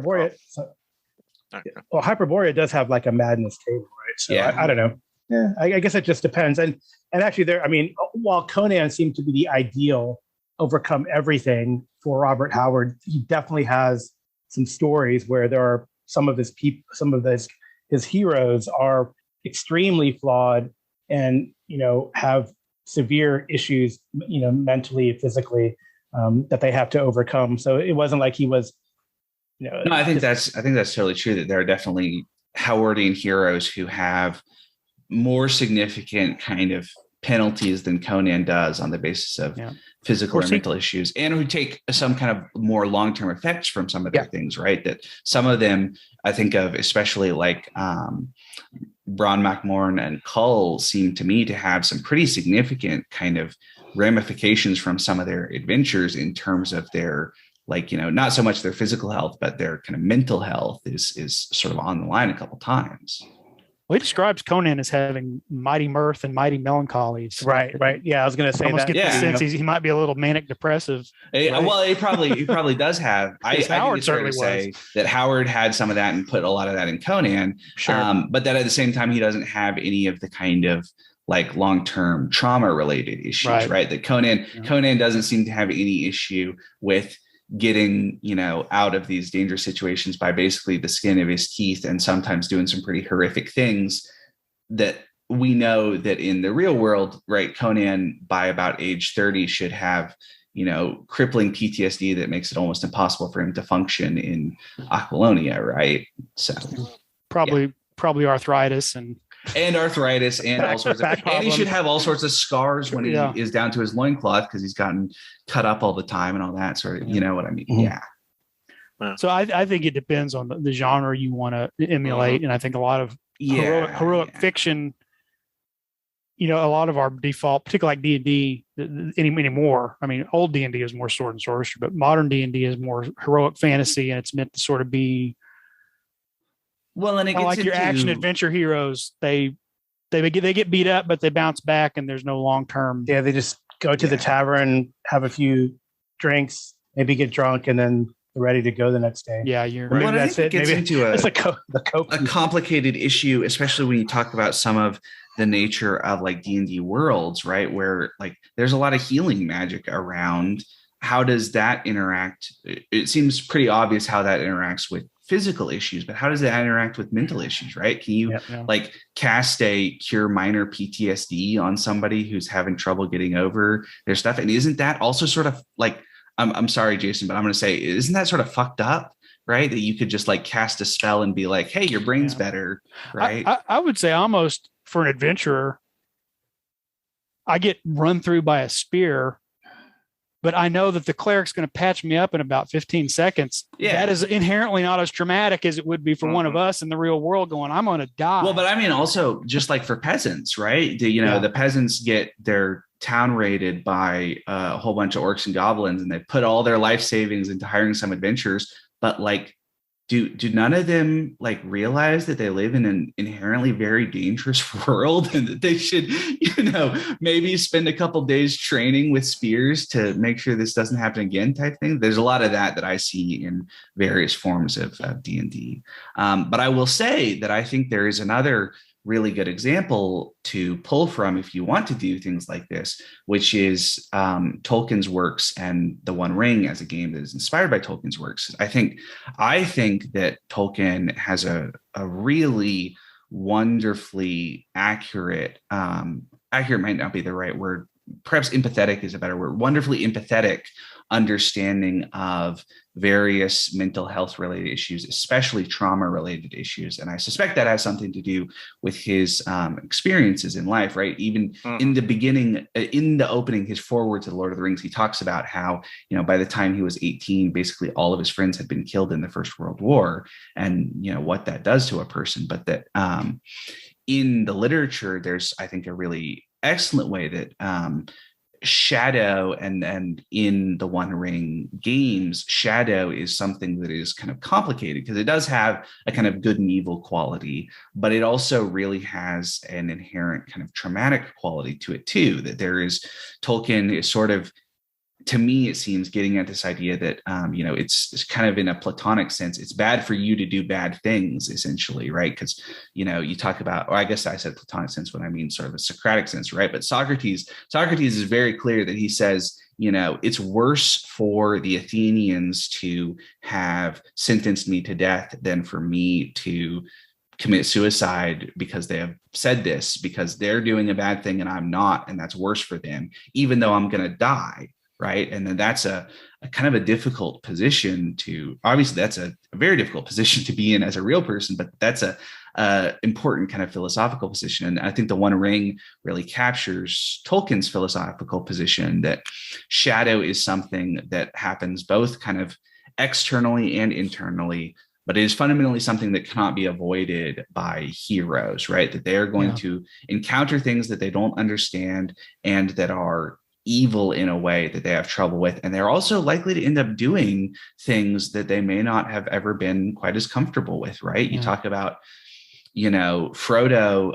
Hyperborea does have like a madness table, right? So I don't know. Yeah, I guess it just depends. And actually while Conan seemed to be the ideal overcome everything for Robert Howard, he definitely has some stories where there are some of his heroes are extremely flawed and, have severe issues, mentally, physically, that they have to overcome. So it wasn't like he was, No, I think that's totally true, that there are definitely Howardian heroes who have more significant kind of penalties than Conan does on the basis of physical or mental issues, and who take some kind of more long-term effects from some of their things, right? That some of them I think of, especially like Bron MacMorn and Cull, seem to me to have some pretty significant kind of ramifications from some of their adventures in terms of their, like, not so much their physical health, but their kind of mental health is sort of on the line a couple times. Well, he describes Conan as having mighty mirth and mighty melancholy. So right. Yeah, I was going to say that. Get the sense he might be a little manic depressive. Well, he probably does have. I think it's fair to say that Howard had some of that and put a lot of that in Conan. Sure. But that at the same time, he doesn't have any of the kind of like long-term trauma-related issues, right? That Conan doesn't seem to have any issue with getting out of these dangerous situations by basically the skin of his teeth, and sometimes doing some pretty horrific things that we know that in the real world, right, Conan by about age 30 should have crippling PTSD that makes it almost impossible for him to function in Aquilonia, right? So probably arthritis and arthritis and all sorts of, and he should have all sorts of scars when he is down to his loincloth because he's gotten cut up all the time and all that sort of, you know what I mean? Mm-hmm. Yeah. So I think it depends on the genre you want to emulate. And I think a lot of heroic fiction, a lot of our default, particularly like D&D anymore. I mean, old D&D is more sword and sorcery, but modern D&D is more heroic fantasy, and it's meant to sort of be, well, and it gets like your action adventure heroes, they get beat up, but they bounce back, and there's no long term. Yeah, they just go to the tavern, have a few drinks, maybe get drunk, and then they're ready to go the next day. Yeah, you're right. Maybe that's it. Gets maybe into it's a complicated issue, especially when you talk about some of the nature of like D&D worlds, right? Where like there's a lot of healing magic around. How does that interact? It seems pretty obvious how that interacts with physical issues, but how does that interact with mental issues, right? Can you like cast a cure minor PTSD on somebody who's having trouble getting over their stuff? And isn't that also sort of like, I'm sorry, Jason, but I'm going to say, isn't that sort of fucked up, right? That you could just like cast a spell and be like, hey, your brain's better, right? I would say almost for an adventurer, I get run through by a spear, but I know that the cleric's going to patch me up in about 15 seconds. Yeah. That is inherently not as traumatic as it would be for one of us in the real world going, I'm going to die. Well, but I mean, also just like for peasants, right? The peasants get their town raided by a whole bunch of orcs and goblins, and they put all their life savings into hiring some adventurers. But like, do none of them like realize that they live in an inherently very dangerous world, and that they should, maybe spend a couple days training with spears to make sure this doesn't happen again type thing? There's a lot of that I see in various forms of D&D. But I will say that I think there is another really good example to pull from if you want to do things like this, which is Tolkien's works and The One Ring as a game that is inspired by Tolkien's works. I think that Tolkien has a really wonderfully accurate might not be the right word perhaps empathetic is a better word, wonderfully empathetic understanding of various mental health related issues, especially trauma related issues. And I suspect that has something to do with his experiences in life, right? Even in the beginning, in the opening, his foreword to the Lord of the Rings, he talks about how, you know, by the time he was 18, basically all of his friends had been killed in the First World War, and, you know, what that does to a person. But that in the literature, there's, I think, a really excellent way that Shadow and in the One Ring games, Shadow is something that is kind of complicated because it does have a kind of good and evil quality, but it also really has an inherent kind of traumatic quality to it too. That there is, Tolkien is sort of, to me, it seems, getting at this idea that, you know, it's kind of in a Platonic sense, it's bad for you to do bad things, essentially, right? Because, you know, you talk about, or I guess I said Platonic sense when I mean sort of a Socratic sense, right? But Socrates is very clear that he says, you know, it's worse for the Athenians to have sentenced me to death than for me to commit suicide because they have said this, because they're doing a bad thing and I'm not, and that's worse for them, even though I'm going to die. Right. And then that's a kind of a difficult position to, obviously that's a very difficult position to be in as a real person, but that's a important kind of philosophical position. And I think the One Ring really captures Tolkien's philosophical position that shadow is something that happens both kind of externally and internally, but it is fundamentally something that cannot be avoided by heroes, right? That they are going to encounter things that they don't understand and that are evil in a way that they have trouble with. And they're also likely to end up doing things that they may not have ever been quite as comfortable with, right? You talk about, you know, Frodo,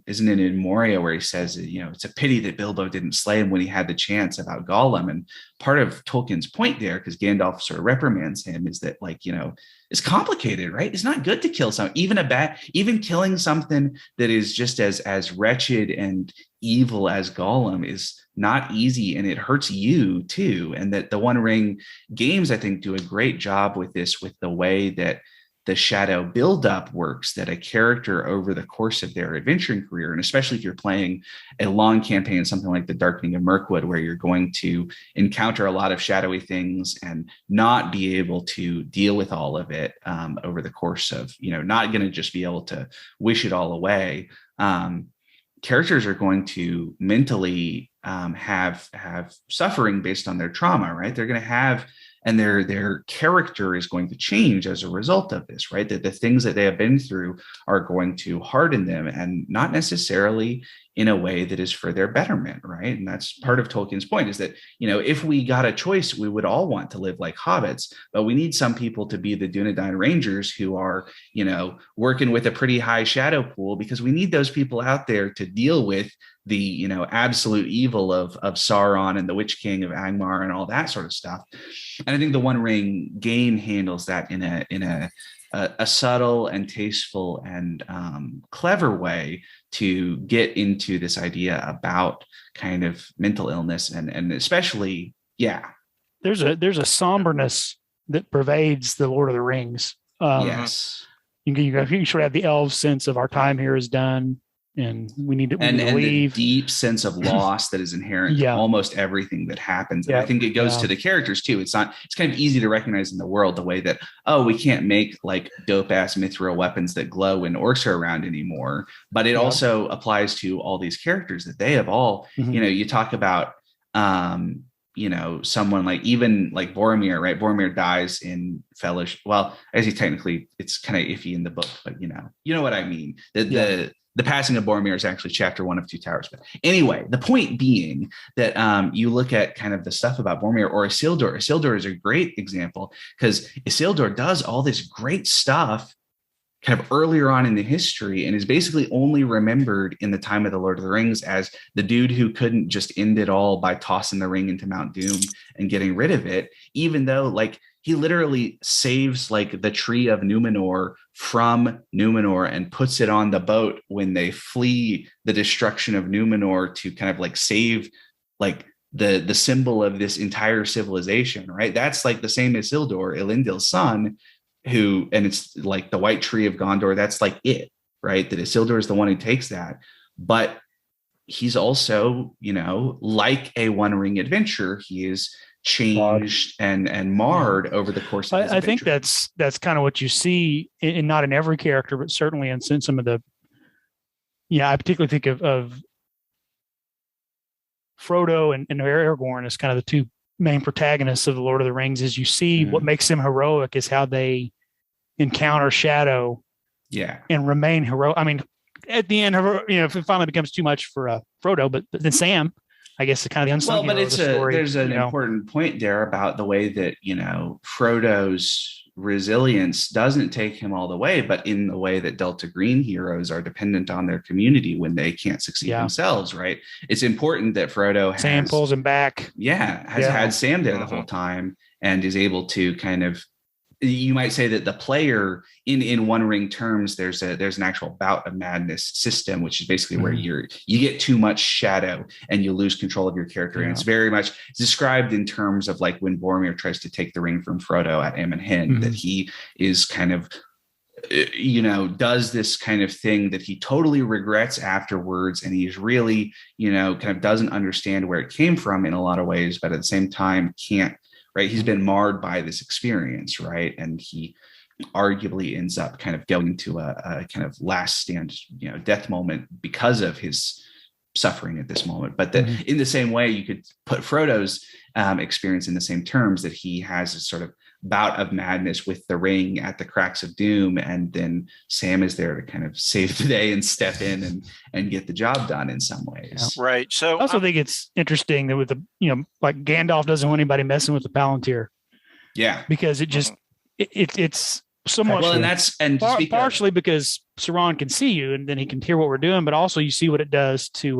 isn't it in Moria where he says, you know, it's a pity that Bilbo didn't slay him when he had the chance, about Gollum. And part of Tolkien's point there, because Gandalf sort of reprimands him, is that, like, you know, it's complicated, right? It's not good to kill someone, even killing something that is just as wretched and evil as Gollum is not easy, and it hurts you too. And that the One Ring games, I think, do a great job with this, with the way that the shadow buildup works, that a character over the course of their adventuring career, and especially if you're playing a long campaign, something like the Darkening of Mirkwood, where you're going to encounter a lot of shadowy things and not be able to deal with all of it over the course of, you know, not going to just be able to wish it all away. Characters are going to mentally have suffering based on their trauma, right? They're going to have, and their character is going to change as a result of this, right? That the things that they have been through are going to harden them, and not necessarily in a way that is for their betterment, right? And that's part of Tolkien's point, is that, you know, if we got a choice, we would all want to live like hobbits, but we need some people to be the Dunedain Rangers who are, you know, working with a pretty high shadow pool, because we need those people out there to deal with the, you know, absolute evil of Sauron and the Witch King of Angmar and all that sort of stuff. And I think the One Ring game handles that in a subtle and tasteful and clever way to get into this idea about kind of mental illness and especially, there's a somberness that pervades the Lord of the Rings. Yes, you sort of have the elf sense of our time here is done, and we need to leave. The deep sense of loss that is inherent to almost everything that happens. And I think it goes to the characters too. It's kind of easy to recognize in the world the way that, oh, we can't make like dope ass mithril weapons that glow when orcs are around anymore. But it also applies to all these characters that they have all, you know, you talk about, you know, someone like, even like Boromir, right? Boromir dies in Fellowship. Well, as he technically, it's kind of iffy in the book, but you know what I mean? The passing of Boromir is actually chapter 1 of Two Towers. But anyway, the point being that you look at kind of the stuff about Boromir or Isildur. Isildur is a great example, because Isildur does all this great stuff kind of earlier on in the history, and is basically only remembered in the time of the Lord of the Rings as the dude who couldn't just end it all by tossing the ring into Mount Doom and getting rid of it, even though, like, he literally saves like the tree of Numenor from Numenor and puts it on the boat when they flee the destruction of Numenor to kind of like save like the symbol of this entire civilization, right? That's like the same as Isildur, Elendil's son, who, and it's like the white tree of Gondor. That's like it, right? That Isildur is the one who takes that. But he's also, like a One Ring adventure, he is changed and marred over the course of his I think adventure. that's kind of what you see in not in every character, but certainly in some of the. Yeah, I particularly think of Frodo and Aragorn as kind of the two main protagonists of the Lord of the Rings. Is you see what makes them heroic is how they encounter shadow, and remain heroic. I mean, at the end, if it finally becomes too much for Frodo, but then Sam, I guess, is kind of the unsung hero of the story. There's an important point there about the way that Frodo's resilience doesn't take him all the way, but in the way that Delta Green heroes are dependent on their community when they can't succeed themselves, right? It's important that Frodo Sam pulls him back. Has had Sam there the whole time and is able to kind of, you might say that the player in One Ring terms, there's an actual Bout of Madness system, which is basically where you get too much shadow and you lose control of your character. And it's very much described in terms of like when Boromir tries to take the ring from Frodo at Amon Hen, that he is kind of, does this kind of thing that he totally regrets afterwards. And he's really, kind of doesn't understand where it came from in a lot of ways, but at the same time can't, right? He's been marred by this experience, right? And he arguably ends up kind of going to a kind of last stand, death moment because of his suffering at this moment. But that in the same way, you could put Frodo's experience in the same terms, that he has a sort of bout of madness with the ring at the cracks of doom, and then Sam is there to kind of save the day and step in and get the job done in some ways. Right. So I also think it's interesting that with the, like Gandalf doesn't want anybody messing with the Palantir. Yeah. Because it just, it's somewhat. Well, and partially because Sauron can see you and then he can hear what we're doing, but also you see what it does to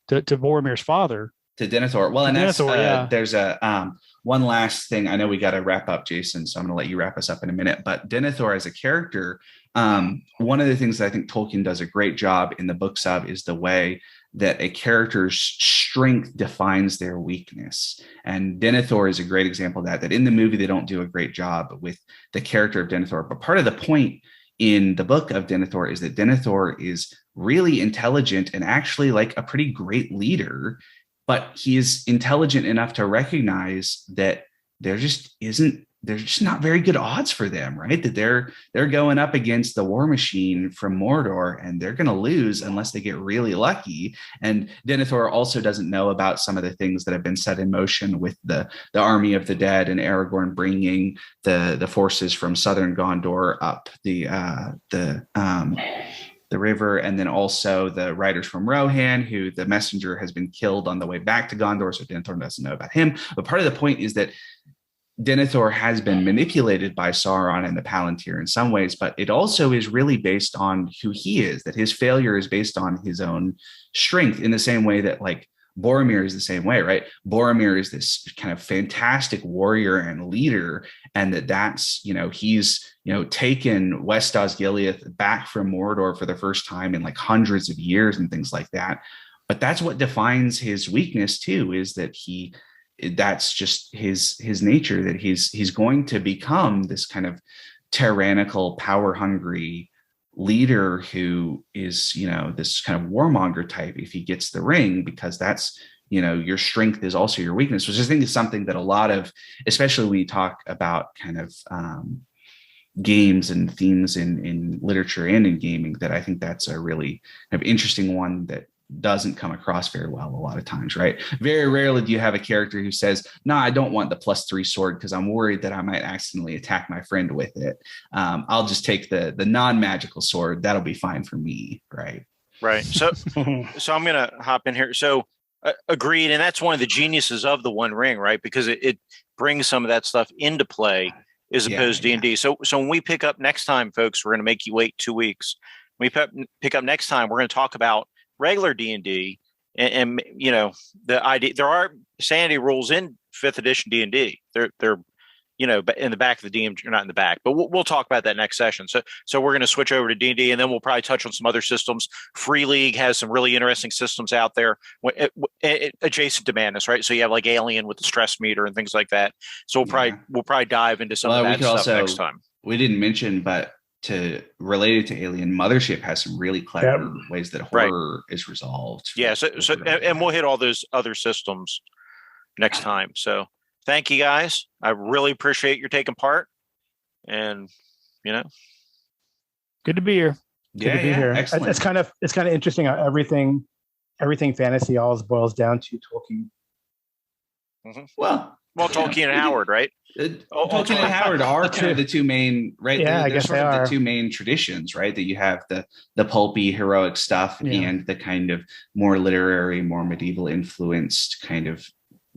Boromir's father. To Denethor. Well, and Denethor, there's a one last thing. I know we got to wrap up, Jason, so I'm going to let you wrap us up in a minute. But Denethor as a character, one of the things that I think Tolkien does a great job in the books of is the way that a character's strength defines their weakness. And Denethor is a great example of that in the movie, they don't do a great job with the character of Denethor. But part of the point in the book of Denethor is that Denethor is really intelligent and actually like a pretty great leader, but he is intelligent enough to recognize that there's just not very good odds for them, right? That they're going up against the war machine from Mordor and they're going to lose unless they get really lucky. And Denethor also doesn't know about some of the things that have been set in motion with the army of the dead and Aragorn bringing the forces from southern Gondor up the river, and then also the riders from Rohan, who the messenger has been killed on the way back to Gondor, so Denethor doesn't know about him. But part of the point is that Denethor has been manipulated by Sauron and the Palantir in some ways, but it also is really based on who he is, that his failure is based on his own strength, in the same way that like Boromir is the same way, right? Boromir is this kind of fantastic warrior and leader, and that's, he's, taken West Osgiliath back from Mordor for the first time in like hundreds of years and things like that. But that's what defines his weakness too, is that that's just his nature, that he's going to become this kind of tyrannical, power hungry leader who is, this kind of warmonger type if he gets the ring, because that's, your strength is also your weakness, which I think is something that a lot of, especially when you talk about kind of games and themes in literature and in gaming, that I think that's a really kind of interesting one that doesn't come across very well a lot of times, right? Very rarely do you have a character who says, no, I don't want the +3 sword because I'm worried that I might accidentally attack my friend with it. I'll just take the non-magical sword. That'll be fine for me, right? Right. So I'm going to hop in here. So agreed. And that's one of the geniuses of the One Ring, right? Because it brings some of that stuff into play as opposed to D&D. So when we pick up next time, folks, we're going to make you wait 2 weeks. When we pick up next time, we're going to talk about regular D&D and the idea. There are sanity rules in 5th edition D&D. They're in the back of the DM, not in the back, but we'll talk about that next session. So we're going to switch over to D&D, and then we'll probably touch on some other systems. Free League has some really interesting systems out there adjacent to Madness, right? So you have like Alien with the stress meter and things like that. So we'll probably dive into some of that stuff next time. We didn't mention, but related to Alien, Mothership has some really clever ways that horror is resolved. Yeah. And we'll hit all those other systems next time. So thank you guys. I really appreciate your taking part. And good to be here. Good to be here. Excellent. It's kind of interesting how everything fantasy always boils down to Tolkien. Mm-hmm. Well, Tolkien and Howard, right? Tolkien and Howard are kind of the two main, right? Yeah, I guess they are the two main traditions, right? That you have the pulpy heroic stuff and the kind of more literary, more medieval influenced kind of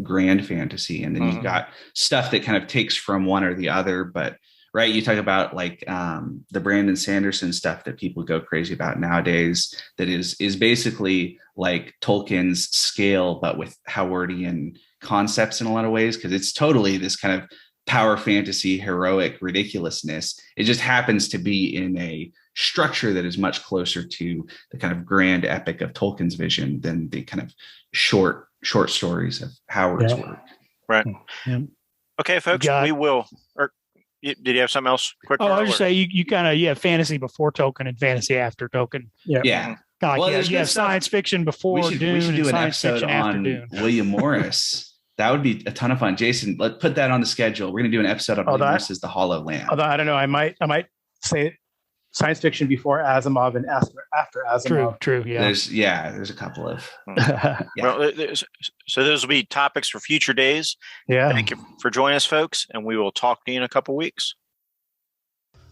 grand fantasy, and then you've got stuff that kind of takes from one or the other. But right, you talk about like the Brandon Sanderson stuff that people go crazy about nowadays. That is basically like Tolkien's scale, but with Howardian concepts in a lot of ways, because it's totally this kind of power fantasy, heroic ridiculousness. It just happens to be in a structure that is much closer to the kind of grand epic of Tolkien's vision than the kind of short stories of Howard's work. Right. Yeah. Okay, folks, we will. Did you have something else? Quick. I was just say you kind of fantasy before Tolkien and fantasy after Tolkien. Yeah. You have science fiction before Dune. We should do an episode on William Morris. That would be a ton of fun. Jason, let's put that on the schedule. We're going to do an episode on William Morris's The Hollow Land. Although I don't know, I might say science fiction before Asimov and after Asimov. True. Yeah. There's a couple of. Well, so those will be topics for future days. Yeah. Thank you for joining us, folks, and we will talk to you in a couple weeks.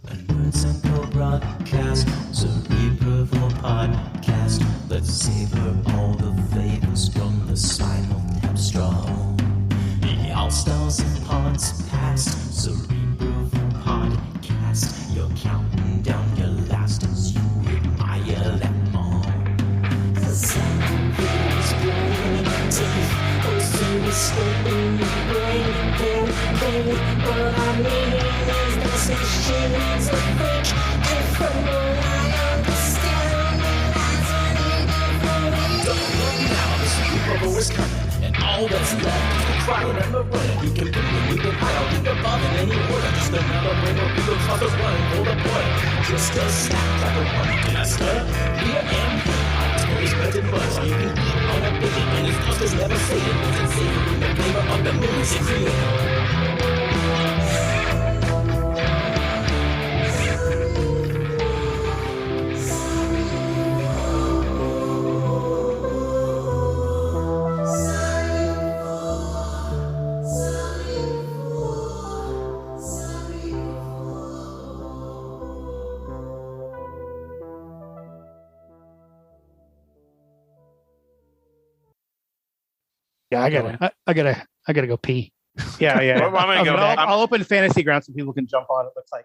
A Nerd Central broadcast, Cerebral podcast. Let's savor all the flavors from the spinal tap straw. All stars and pods past, Cerebral podcast. You're counting down your last as you admire them all. The sound is blind, escaping your brain, what I mean is this machine's a fake, and from what I understand, don't look now, the Super is coming, and all that's left is the crying and the running. You can bring it, you can hide, you can bomb in any order, just another brain or people toss us running for the point, just a snap like a one caster, here and here. It's bread and butter, you can eat on a billion, and his customers never say it, doesn't say it in the flavor of the music creator. Yeah, I gotta go pee. Yeah. Well, I'm gonna go. I'll open Fantasy Ground so people can jump on. It looks like